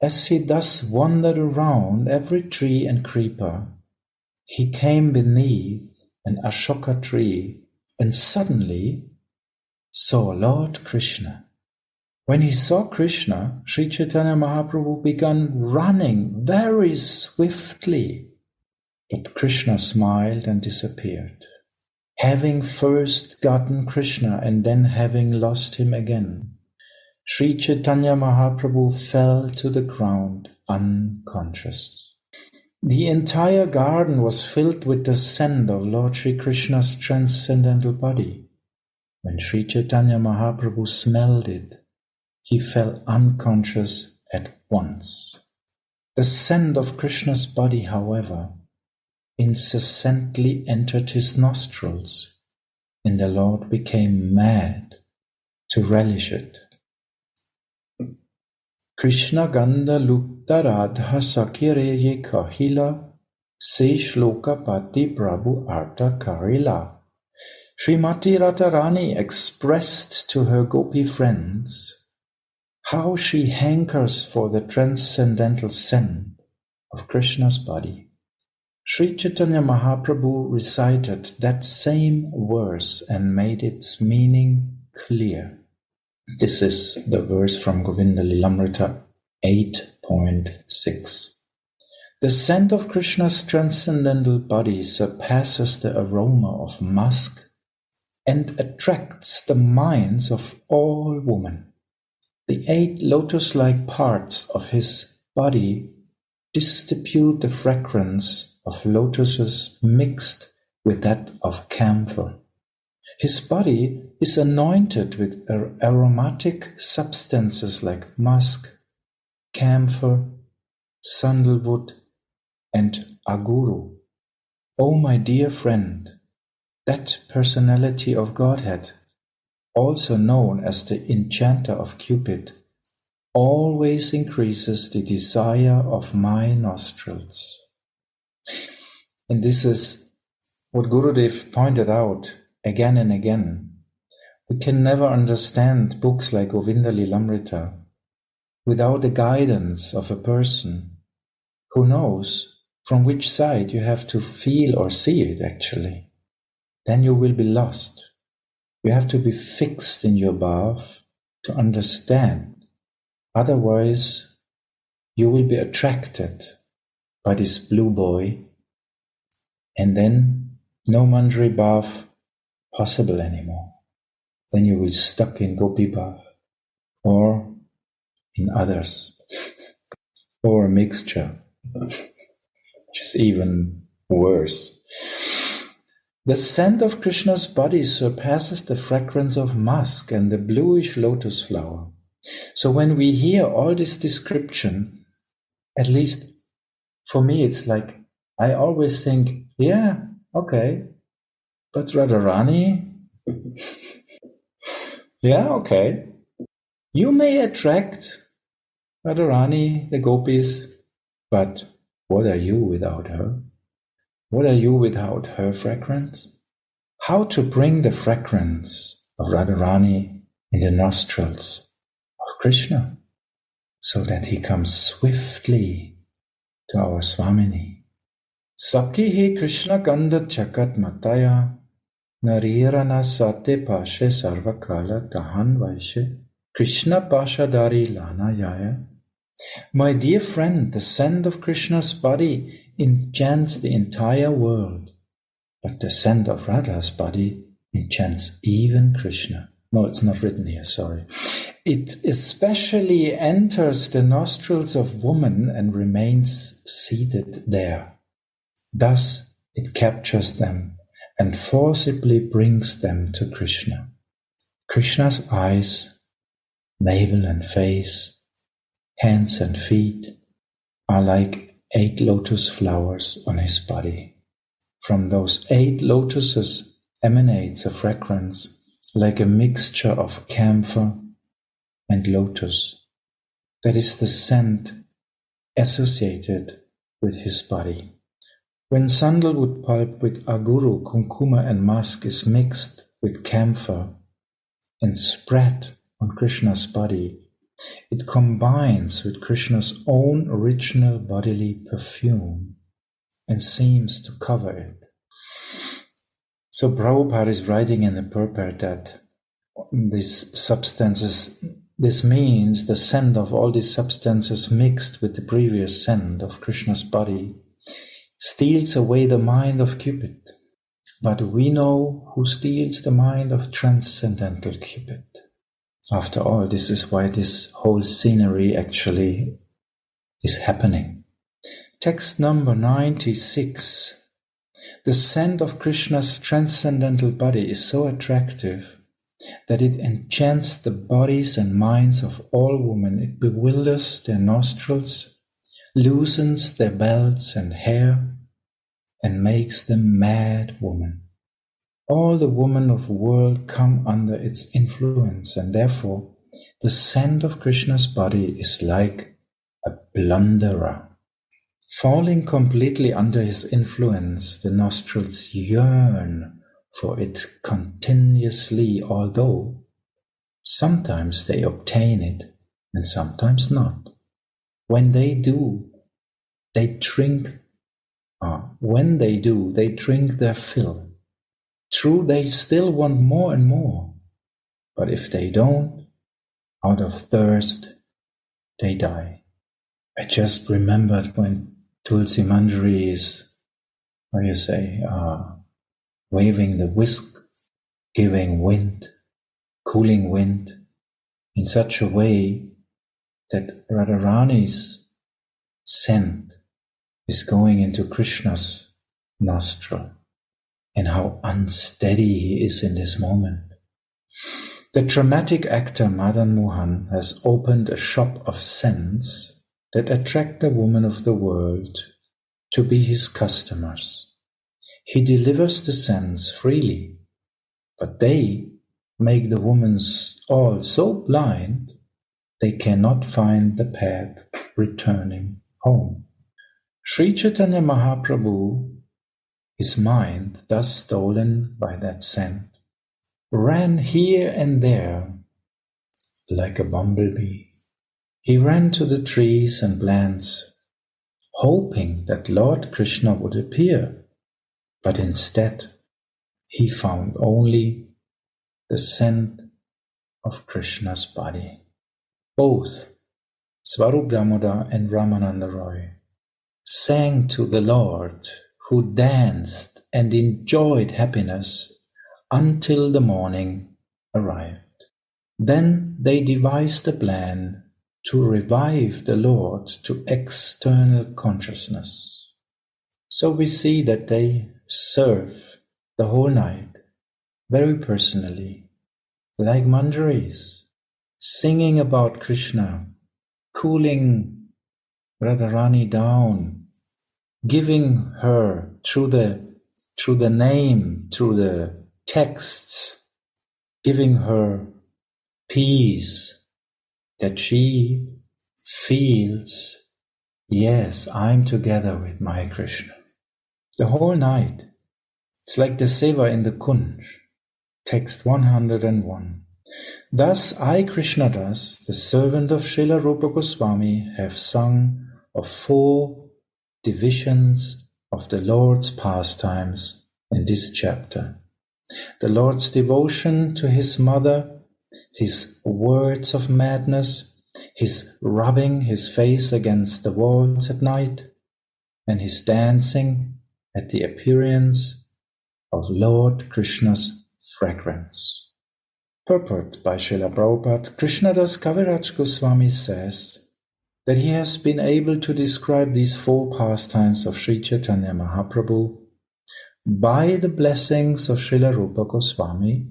As he thus wandered around every tree and creeper, he came beneath an Ashoka tree and suddenly saw Lord Krishna. When he saw Krishna, Sri Chaitanya Mahaprabhu began running very swiftly, but Krishna smiled and disappeared. Having first gotten Krishna and then having lost him again, Sri Chaitanya Mahaprabhu fell to the ground unconscious. The entire garden was filled with the scent of Lord Sri Krishna's transcendental body. When Sri Chaitanya Mahaprabhu smelled it, he fell unconscious at once. The scent of Krishna's body, however, incessantly entered his nostrils, and the Lord became mad to relish it. Krishna Ganda Lupta Radha Sakireye Kahila Se shloka pati Prabhu arta karila. Srimati Radharani expressed to her gopi friends how she hankers for the transcendental scent of Krishna's body. Sri Caitanya Mahaprabhu recited that same verse and made its meaning clear. This is the verse from Govinda Lilamrita 8.6. The scent of Krishna's transcendental body surpasses the aroma of musk and attracts the minds of all women. The 8 lotus-like parts of his body distribute the fragrance of lotuses mixed with that of camphor. His body is anointed with aromatic substances like musk, camphor, sandalwood, and aguru. O my dear friend, that personality of Godhead, also known as the enchanter of Cupid, always increases the desire of my nostrils. And this is what Gurudev pointed out again and again. We can never understand books like Govinda Lilamrita without the guidance of a person who knows from which side you have to feel or see it actually. Then you will be lost. You have to be fixed in your bhav to understand. Otherwise, you will be attracted by this blue boy, and then no Manjari bhav possible anymore. Then you will be stuck in Gopi bhav or in others or a mixture, which is even worse. The scent of Krishna's body surpasses the fragrance of musk and the bluish lotus flower. So when we hear all this description, at least for me, it's like, I always think, yeah, okay, but Radharani, yeah, okay. You may attract Radharani, the gopis, but what are you without her? What are you without her fragrance? How to bring the fragrance of Radharani in the nostrils of Krishna so that he comes swiftly to our Swamini. Sakhi Krishna Gandha Chakat Mataya Narirana Sate Pashe Sarvakala Dahan Vaishe Krishna Pashadari Lana Yaya. My dear friend, the scent of Krishna's body enchants the entire world, but the scent of Radha's body enchants even Krishna. No, it's not written here, sorry. It especially enters the nostrils of woman and remains seated there. Thus it captures them and forcibly brings them to Krishna. Krishna's eyes, navel and face, hands and feet are like 8 lotus flowers on his body. From those 8 lotuses emanates a fragrance like a mixture of camphor and lotus. That is the scent associated with his body. When sandalwood pulp with aguru, kumkuma and musk is mixed with camphor and spread on Krishna's body, it combines with Krishna's own original bodily perfume and seems to cover it. So Prabhupada is writing in the purport that these substances, this means the scent of all these substances mixed with the previous scent of Krishna's body steals away the mind of Cupid. But we know who steals the mind of transcendental Cupid. After all, this is why this whole scenery actually is happening. Text number 96. The scent of Krishna's transcendental body is so attractive that it enchants the bodies and minds of all women. It bewilders their nostrils, loosens their belts and hair, and makes them mad women. All the women of the world come under its influence, and therefore the scent of Krishna's body is like a blunderer. Falling completely under his influence, the nostrils yearn for it continuously, although sometimes they obtain it and sometimes not. When they do, they drink their fill. True, they still want more and more, but if they don't, out of thirst, they die. I just remembered when Tulsi Manjari is, waving the whisk, giving wind, cooling wind, in such a way that Radharani's scent is going into Krishna's nostril, and how unsteady he is in this moment. The dramatic actor Madan Mohan has opened a shop of scents that attract the women of the world to be his customers. He delivers the scents freely, but they make the women all so blind they cannot find the path returning home. Sri Caitanya Mahaprabhu, his mind thus stolen by that scent, ran here and there like a bumblebee. He ran to the trees and plants, hoping that Lord Krishna would appear, but instead he found only the scent of Krishna's body. Both Swarup Damodar and Ramananda Roy sang to the Lord, who danced and enjoyed happiness until the morning arrived. Then they devised a plan to revive the Lord to external consciousness. So we see that they serve the whole night very personally, like manjaris, singing about Krishna, cooling Radharani down, giving her through the name, through the texts, giving her peace, that she feels, yes, I'm together with my Krishna. The whole night. It's like the seva in the Kunj, text 101. Thus I, Krishnadas, the servant of Srila Rupa Goswami, have sung of 4 divisions of the Lord's pastimes in this chapter. The Lord's devotion to his mother, his words of madness, his rubbing his face against the walls at night, and his dancing at the appearance of Lord Krishna's fragrance. Purport by Srila Prabhupada. Krishnadas Kaviraj Goswami says that he has been able to describe these 4 pastimes of Sri Caitanya Mahaprabhu by the blessings of Srila Rupa Goswami.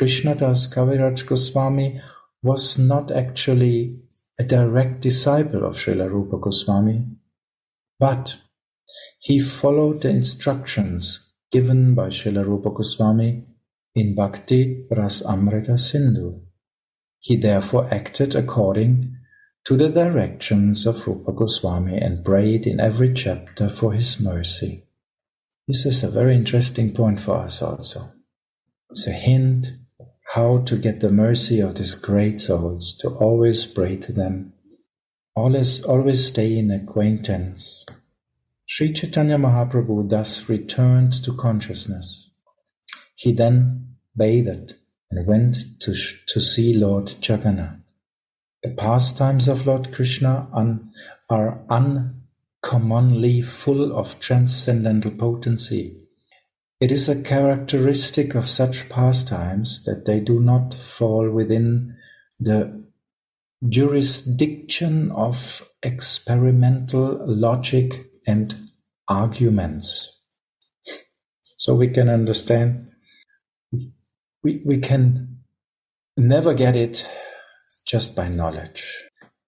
Krishnadas Kaviraj Goswami was not actually a direct disciple of Srila Rupa Goswami, but he followed the instructions given by Srila Rupa Goswami in Bhakti Ras Amrita Sindhu. He therefore acted according to the directions of Rupa Goswami and prayed in every chapter for his mercy. This is a very interesting point for us also. It's a hint how to get the mercy of these great souls, to always pray to them, always stay in acquaintance. Sri Caitanya Mahaprabhu thus returned to consciousness. He then bathed and went to see Lord Jagannath. The pastimes of Lord Krishna are uncommonly full of transcendental potency. It is a characteristic of such pastimes that they do not fall within the jurisdiction of experimental logic and arguments. So we can understand, we can never get it just by knowledge.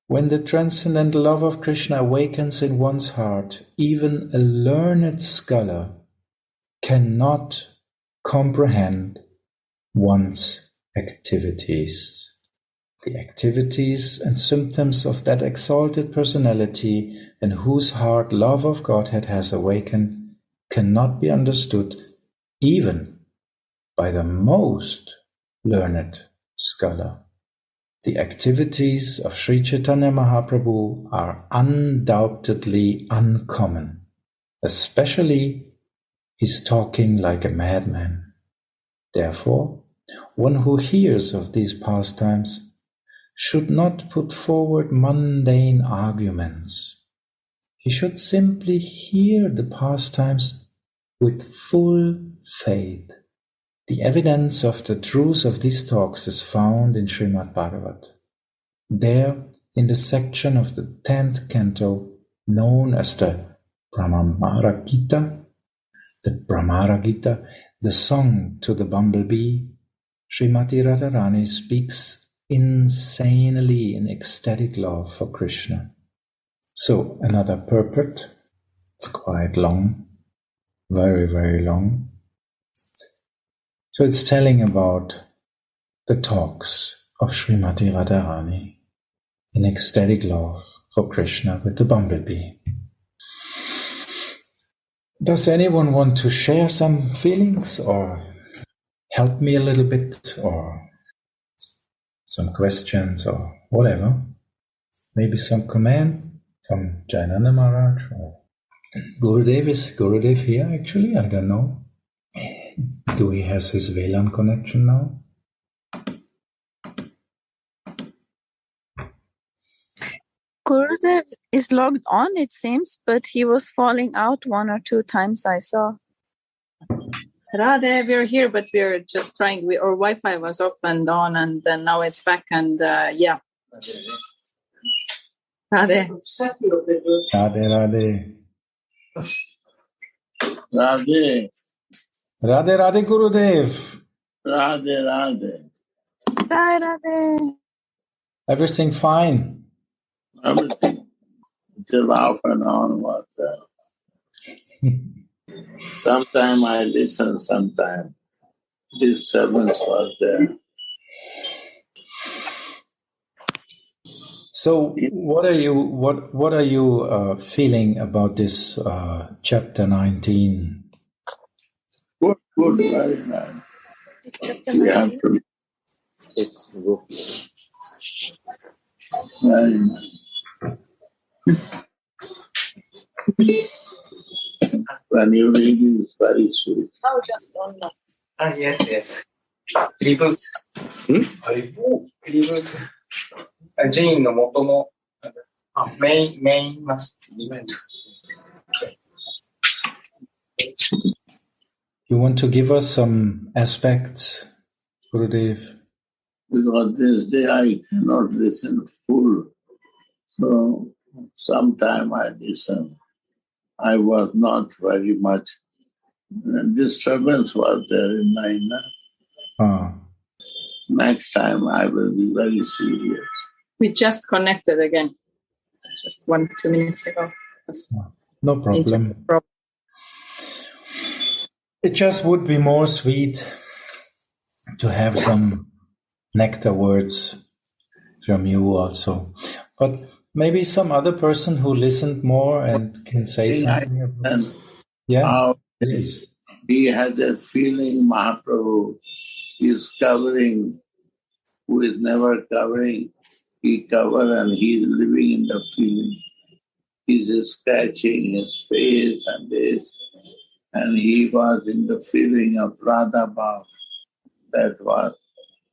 When the transcendental love of Krishna awakens in one's heart, even a learned scholar cannot comprehend one's activities. The activities and symptoms of that exalted personality in whose heart love of Godhead has awakened cannot be understood even by the most learned scholar. The activities of Sri Caitanya Mahaprabhu are undoubtedly uncommon, especially his talking like a madman. Therefore, one who hears of these pastimes should not put forward mundane arguments. He should simply hear the pastimes with full faith. The evidence of the truth of these talks is found in Srimad Bhagavat. There, in the section of the 10th canto known as the Brahmara Gita, the song to the bumblebee, Srimati Radharani speaks insanely in ecstatic love for Krishna. So another purport. It's quite long, very, very long. So it's telling about the talks of Srimati Radharani in ecstatic love for Krishna with the bumblebee. Does anyone want to share some feelings or help me a little bit or some questions or whatever? Maybe some comment from Jayananda Maharaj or Gurudev. Is Gurudev here actually? I don't know. Do he has his VLAN connection now? Gurudev is logged on, it seems, but he was falling out 1 or 2 times I saw. Radhe, we're here, but we're just trying. Our Wi-Fi was off and on, and then now it's back, and yeah. Radhe. Radhe. Radhe. Radhe Gurudev. Radhe. Hi, Radhe. Everything fine? Everything. Till off and on was there. Sometime I listen, sometime disturbance was there. So what are you feeling about this chapter 19? Good, very nice. We have to. It's good. Very nice. When you read it, it's very sweet. Oh, just online. Yes. Reboot. Reboot. ジーンの元のメインマスイベント。You want to give us some aspects, Gurudev? Because this day I cannot listen full. So sometime I listen. I was not very much. Disturbance was there in my. Next time I will be very serious. We just connected again, just 1-2 minutes ago. No problem. It just would be more sweet to have some nectar words from you also. But maybe some other person who listened more and can say something. Yeah. He has a feeling Mahaprabhu is covering, who is never covering. He covers and he is living in the feeling. He is scratching his face and this. And he was in the feeling of Radha Bhav. That was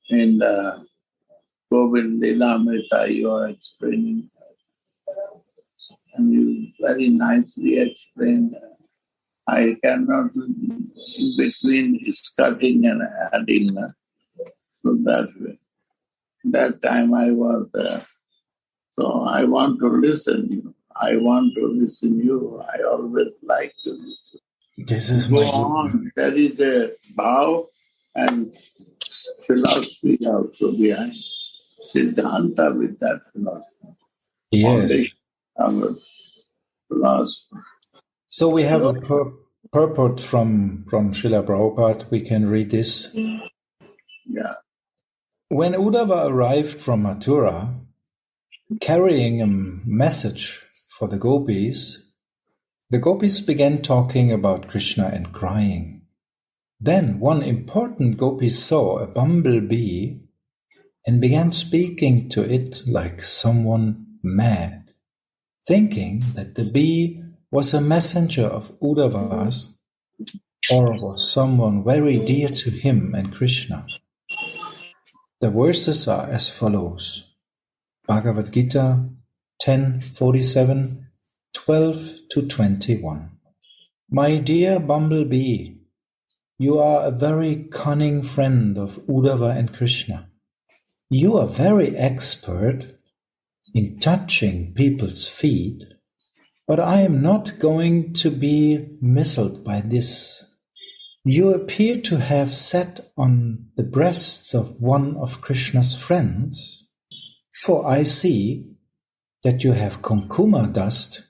in the Caritamrita you are explaining. And you very nicely explained that. I cannot, in between, is cutting and adding. So that way. That time I was there. So I want to listen. I want to listen you. I always like to listen. This is Go on. There is a bow and philosophy also behind. Siddhanta with that philosophy. Yes. Our philosophy. So we have a purport from Srila Prabhupada. We can read this. Yeah. When Uddhava arrived from Mathura, carrying a message for the gopis began talking about Krishna and crying. Then one important gopi saw a bumblebee and began speaking to it like someone mad, thinking that the bee was a messenger of Uddhava's or was someone very dear to him and Krishna. The verses are as follows. Bhagavad Gita 10:47, 12-21. My dear bumblebee, you are a very cunning friend of Uddhava and Krishna. You are very expert in touching people's feet, but I am not going to be misled by this. You appear to have sat on the breasts of one of Krishna's friends, for I see that you have kumkuma dust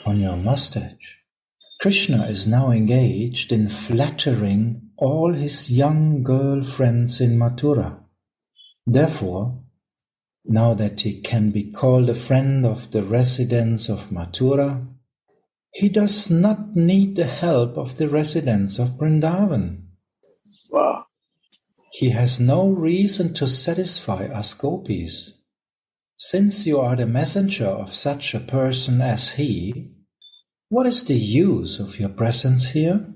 on your mustache. Krishna is now engaged in flattering all his young girl friends in Mathura. Therefore, now that he can be called a friend of the residents of Mathura, he does not need the help of the residents of Vrindavan. Wow. He has no reason to satisfy us gopis. Since you are the messenger of such a person as he, what is the use of your presence here?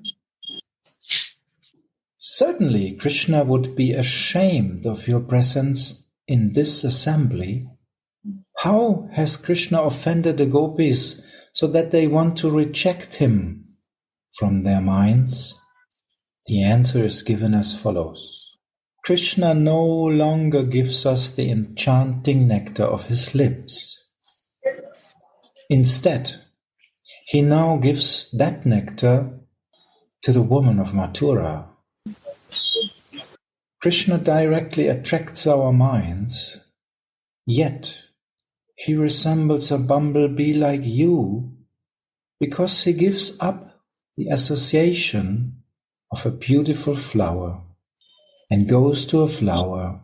Certainly Krishna would be ashamed of your presence in this assembly. How has Krishna offended the gopis so that they want to reject him from their minds? The answer is given as follows. Krishna no longer gives us the enchanting nectar of his lips. Instead, he now gives that nectar to the woman of Mathura. Krishna directly attracts our minds, yet he resembles a bumblebee like you because he gives up the association of a beautiful flower and goes to a flower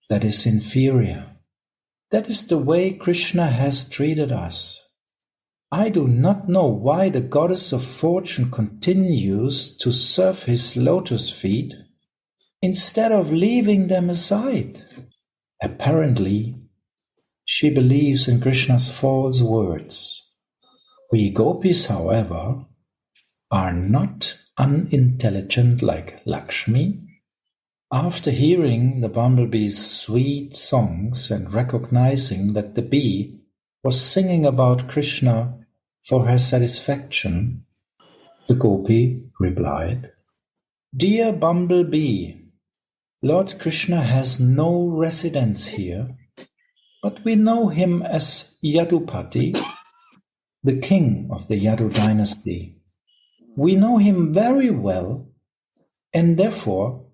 that is inferior. That is the way Krishna has treated us. I do not know why the goddess of fortune continues to serve his lotus feet instead of leaving them aside. Apparently, she believes in Krishna's false words. We gopis, however, are not unintelligent like Lakshmi. After hearing the bumblebee's sweet songs and recognizing that the bee was singing about Krishna for her satisfaction, the gopi replied, Dear bumblebee, Lord Krishna has no residence here, but we know him as Yadupati, the king of the Yadu dynasty. We know him very well, and therefore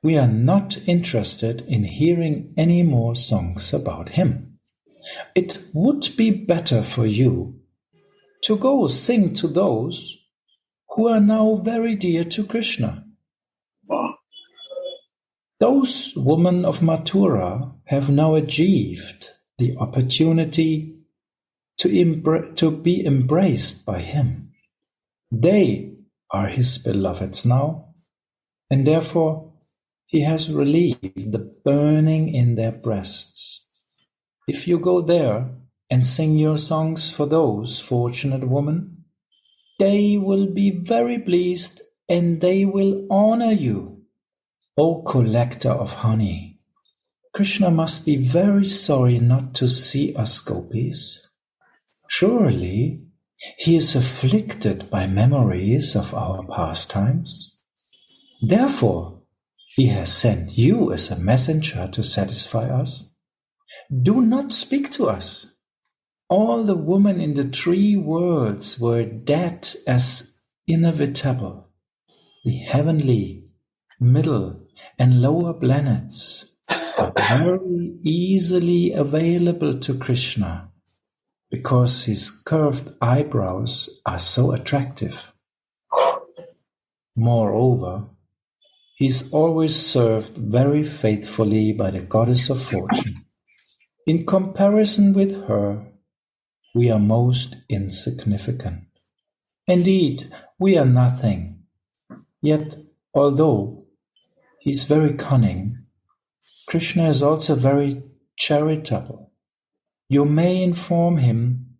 we are not interested in hearing any more songs about him. It would be better for you to go sing to those who are now very dear to Krishna. Those women of Mathura have now achieved the opportunity to be embraced by him. They are his beloveds now, and therefore he has relieved the burning in their breasts. If you go there and sing your songs for those fortunate women, they will be very pleased and they will honor you. O collector of honey, Krishna must be very sorry not to see us gopis. Surely he is afflicted by memories of our pastimes. Therefore, he has sent you as a messenger to satisfy us. Do not speak to us. All the women in the 3 worlds were dead as inevitable. The heavenly, middle, and lower planets are very easily available to Krishna because his curved eyebrows are so attractive. Moreover, He is always served very faithfully by the goddess of fortune. In comparison with her, we are most insignificant. Indeed, we are nothing. Yet, although he is very cunning, Krishna is also very charitable. You may inform him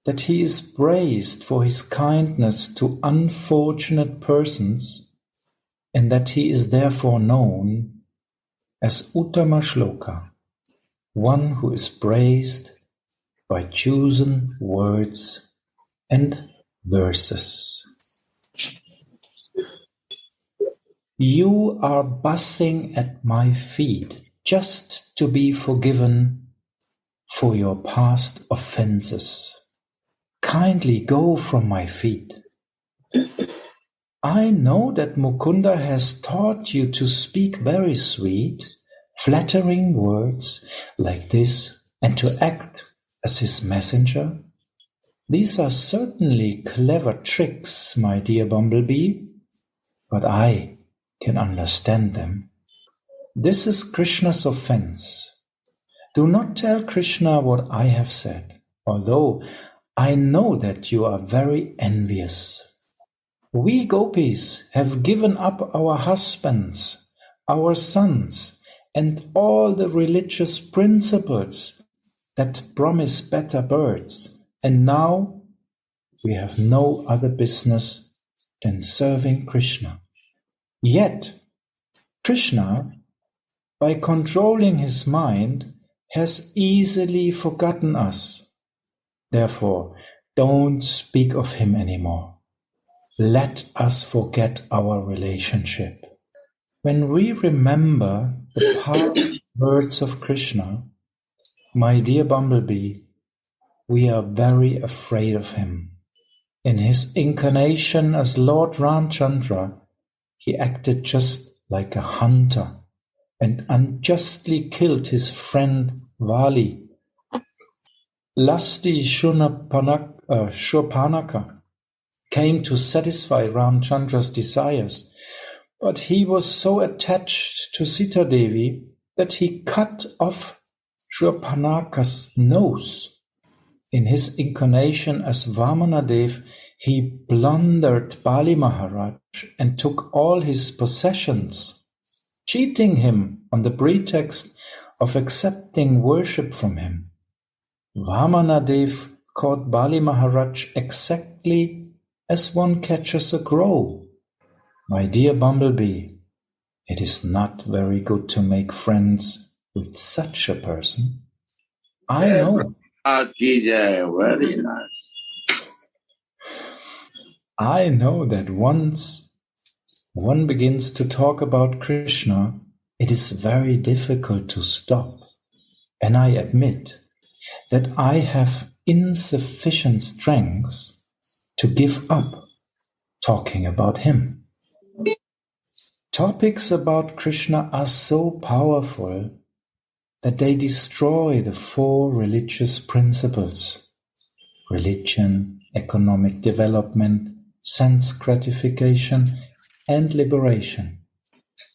that he is praised for his kindness to unfortunate persons, and that he is therefore known as Uttama Shloka, one who is praised by chosen words and verses. You are bussing at my feet just to be forgiven for your past offenses. Kindly go from my feet. I know that Mukunda has taught you to speak very sweet, flattering words like this and to act as his messenger. These are certainly clever tricks, my dear Bumblebee, but I can understand them. This is Krishna's offense. Do not tell Krishna what I have said, although I know that you are very envious. We gopis have given up our husbands, our sons, and all the religious principles that promise better births, and now we have no other business than serving Krishna. Yet, Krishna, by controlling his mind, has easily forgotten us. Therefore, don't speak of him anymore. Let us forget our relationship. When we remember the past words of Krishna, my dear Bumblebee, we are very afraid of him. In his incarnation as Lord Ramchandra, he acted just like a hunter and unjustly killed his friend Vali. Lusty Shurpanaka came to satisfy Ramchandra's desires, but he was so attached to Sita Devi that he cut off Shurpanaka's nose. In his incarnation as Vamanadev, he plundered Bali Maharaj and took all his possessions, cheating him on the pretext of accepting worship from him. Vamanadev caught Bali Maharaj exactly as one catches a crow. My dear Bumblebee, it is not very good to make friends with such a person. I know. Very nice. I know that once one begins to talk about Krishna, it is very difficult to stop. And I admit that I have insufficient strength to give up talking about him. Topics about Krishna are so powerful that they destroy the four religious principles: religion, economic development, sense gratification, and liberation.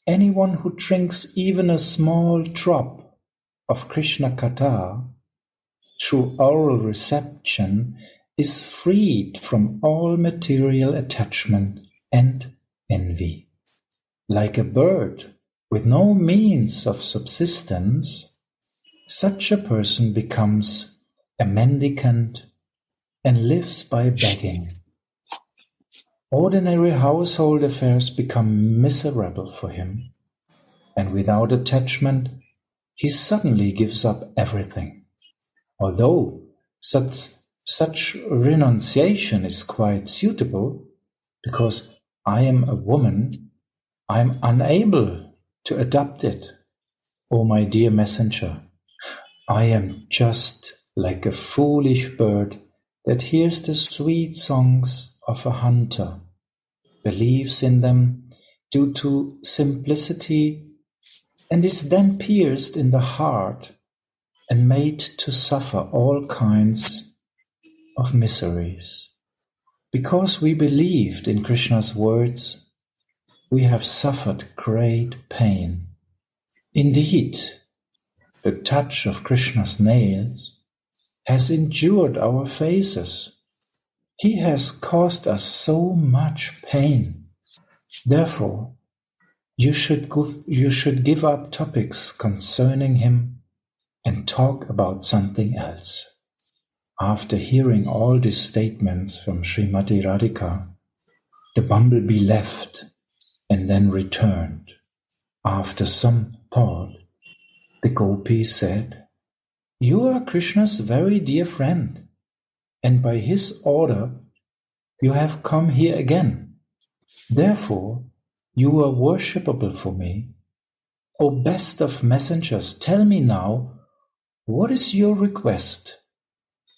Anyone who drinks even a small drop of Krishna Katha through oral reception is freed from all material attachment and envy. Like a bird with no means of subsistence, such a person becomes a mendicant and lives by begging. Ordinary household affairs become miserable for him, and without attachment, he suddenly gives up everything. Although such renunciation is quite suitable, because I am a woman, I am unable to adopt it. O my dear messenger, I am just like a foolish bird that hears the sweet songs of a hunter, believes in them due to simplicity, and is then pierced in the heart and made to suffer all kinds of miseries. Because we believed in Krishna's words, we have suffered great pain. Indeed, the touch of Krishna's nails has injured our faces. He has caused us so much pain. Therefore, you should give up topics concerning him and talk about something else. After hearing all these statements from Srimati Radhika, the bumblebee left and then returned. After some thought, the gopi said, "You are Krishna's very dear friend, and by his order you have come here again. Therefore, you are worshipable for me. O best of messengers, tell me now, what is your request?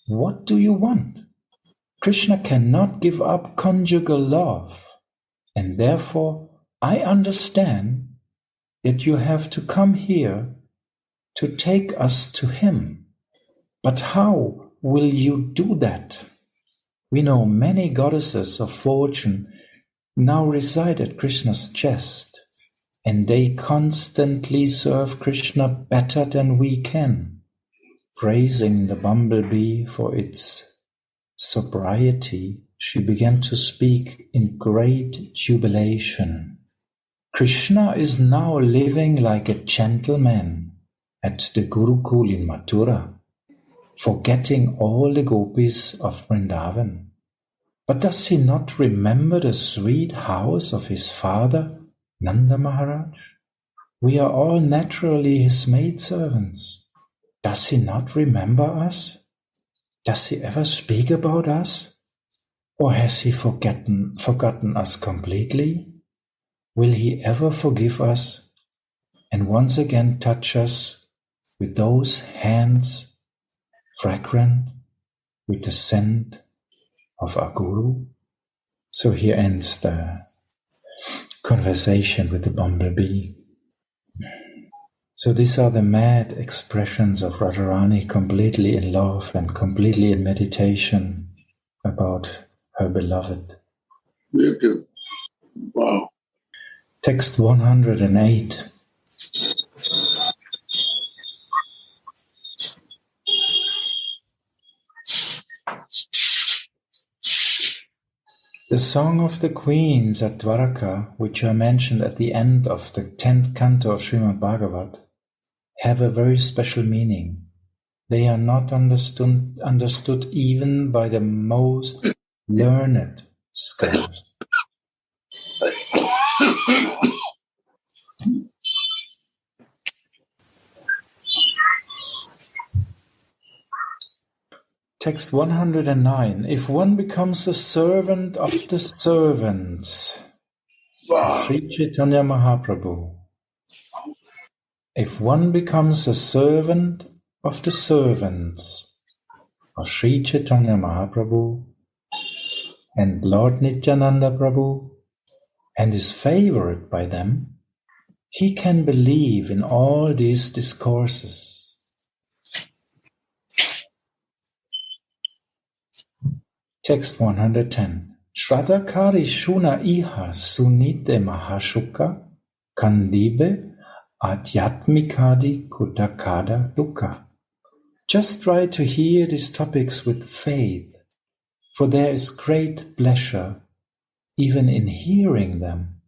What do you want?" Krishna cannot give up conjugal love, and therefore I understand that you have to come here to take us to him. But how will you do that? We know many goddesses of fortune now reside at Krishna's chest, and they constantly serve Krishna better than we can. Praising the bumblebee for its sobriety, she began to speak in great jubilation. Krishna is now living like a gentleman at the Gurukul in Mathura, forgetting all the gopis of Vrindavan. But does he not remember the sweet house of his father, Nanda Maharaj? We are all naturally his maidservants. Does he not remember us? Does he ever speak about us? Or has he forgotten us completely? Will he ever forgive us and once again touch us with those hands fragrant with the scent of our Guru? So here ends the conversation with the bumblebee. So these are the mad expressions of Radharani, completely in love and completely in meditation about her beloved. Beautiful. Wow. Text 108. The Song of the Queens at Dwaraka, which are mentioned at the end of the 10th canto of Srimad Bhagavat, have a very special meaning. They are not understood even by the most learned scholars. Text 109. If one becomes a servant of the servants of Sri Caitanya Mahaprabhu, if one becomes a servant of the servants of Sri Caitanya Mahaprabhu and Lord Nityananda Prabhu and is favored by them, he can believe in all these discourses. Text 110. Shradhakari Shuna Iha Sunite Mahashuka Kandibe Adhyatmikadi Kutakada Dukkha. Just try to hear these topics with faith, for there is great pleasure even in hearing them.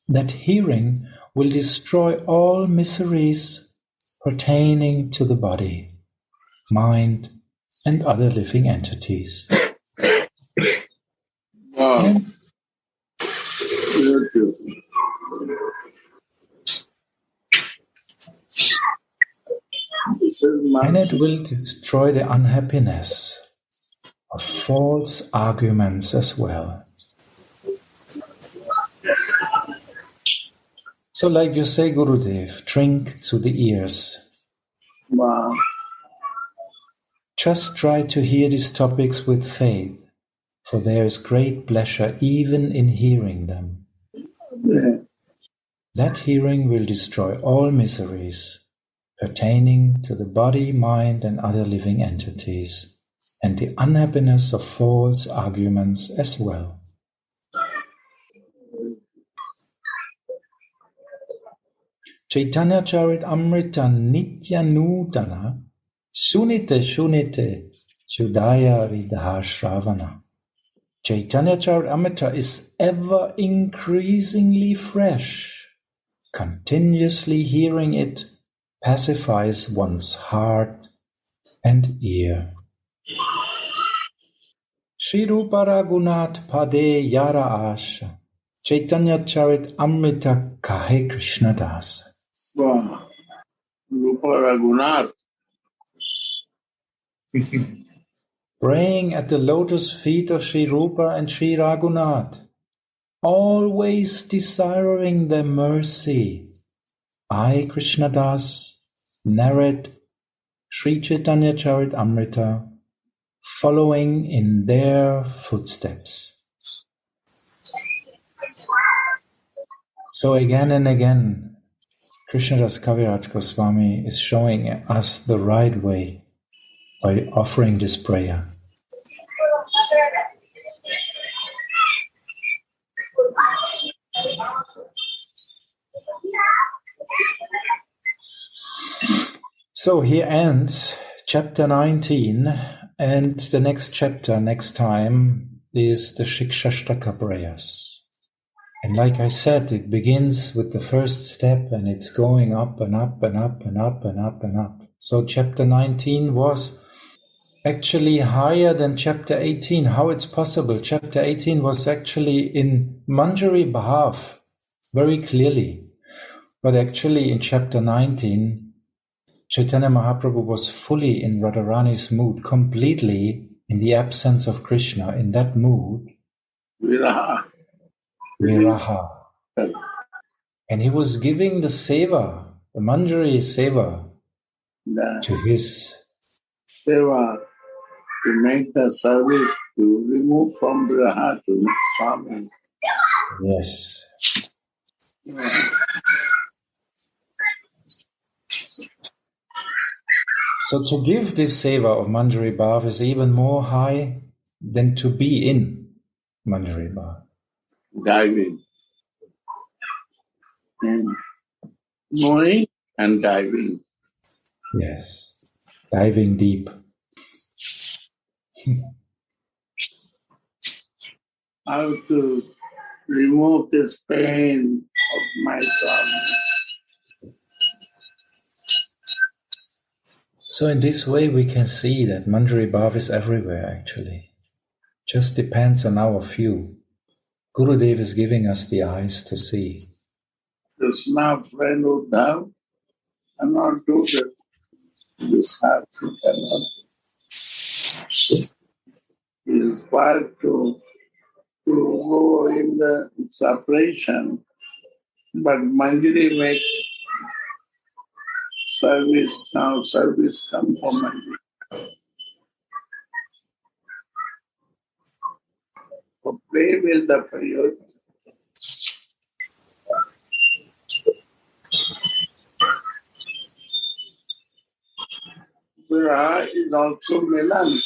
That hearing will destroy all miseries pertaining to the body, mind, and other living entities. Wow. And it will destroy the unhappiness of false arguments as well. So like you say, Gurudev, drink to the ears. Wow. Just try to hear these topics with faith, for there is great pleasure even in hearing them. Yeah. That hearing will destroy all miseries pertaining to the body, mind, and other living entities, and the unhappiness of false arguments as well. Caitanya Charitamrita Nitya Nudana Sunite Shunite Chudaya Vidha Shravana. Caitanya Charitamrita is ever increasingly fresh. Continuously hearing it pacifies one's heart and ear. Shri Rupa Raghunat Pade Yara Asha Caitanya Charitamrita Kahe Krishna Das. Wow. Rupa Raghunath. Praying at the lotus feet of Sri Rupa and Sri Raghunath, always desiring their mercy. I, Krishna Das, narrate Sri Chaitanya Charitamrita, following in their footsteps. So again and again, Krishnadas Kaviraj Goswami is showing us the right way by offering this prayer. So here ends chapter 19, and the next chapter, next time, is the Shikshashtaka prayers. And like I said, it begins with the first step and it's going up and up and up and up and up and up. So chapter 19 was actually higher than chapter 18. How it's possible? Chapter 18 was actually in Manjari Bhav, very clearly. But actually in chapter 19, Chaitanya Mahaprabhu was fully in Radharani's mood, completely in the absence of Krishna, in that mood. Viraha. And he was giving the seva, the Manjari seva, to his seva, to make the service, to remove from Viraha to Swami. Yes. Yeah. So to give this seva of Manjari Bhav is even more high than to be in Manjari Bhav. Diving. And knowing and diving. Yes. Diving deep. How to remove this pain of my soul. So in this way we can see that Manjari Bhav is everywhere actually. Just depends on our view. Gurudev is giving us the eyes to see. Krishna friend Uddhav cannot do that. This heart cannot. He is required to go in the separation, but Manjari makes service. Now service comes from Manjari. So play with the period. Viraha is also Milan.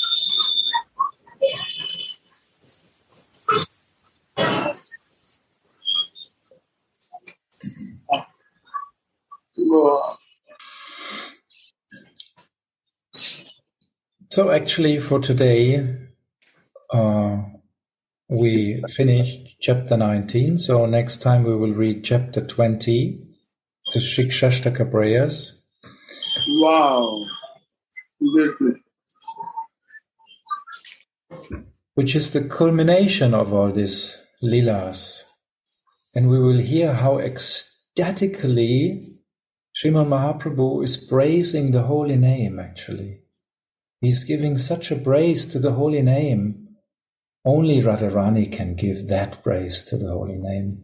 So actually for today, we finished chapter 19. So next time we will read chapter 20, the Shikshashtaka prayers. Wow. Which is the culmination of all these leelas. And we will hear how ecstatically Srimad Mahaprabhu is praising the holy name actually. He's giving such a praise to the holy name. Only Radharani can give that praise to the holy name.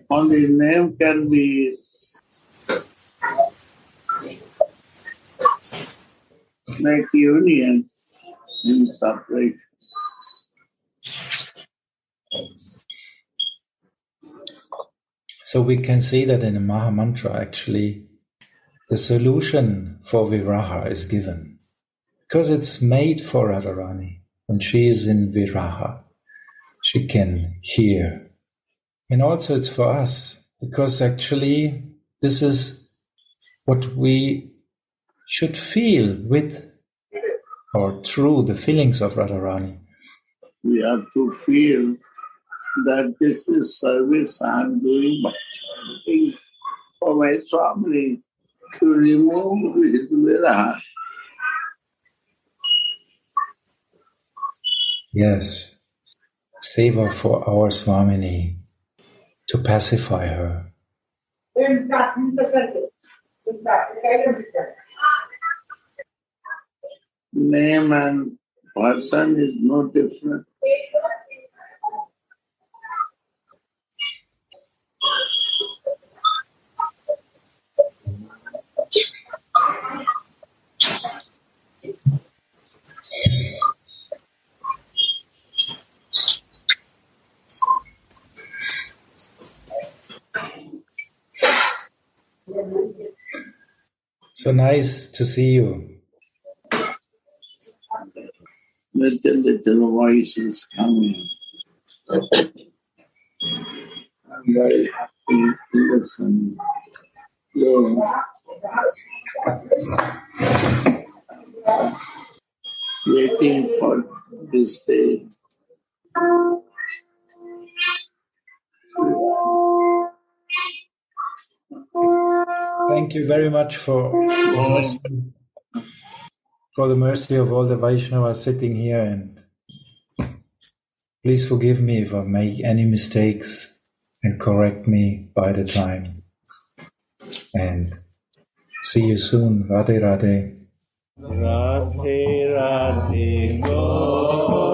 Only name can be make union in separation. So we can see that in the Maha Mantra actually the solution for Viraha is given. Because it's made for Radharani. When she is in Viraha, she can hear And also it's for us, because actually this is what we should feel with or through the feelings of Radharani. We have to feel that this is service I am doing by chanting for my family to remove his viraha. Yes, seva for our Swamini, to pacify her. Name and person is no different. So nice to see you. Little voice is coming. I'm very happy to listen. Waiting for this day. Thank you very much for the mercy of all the Vaishnavas sitting here, and please forgive me if I make any mistakes and correct me by the time. And see you soon. Radhe Radhe. Radhe Radhe Go.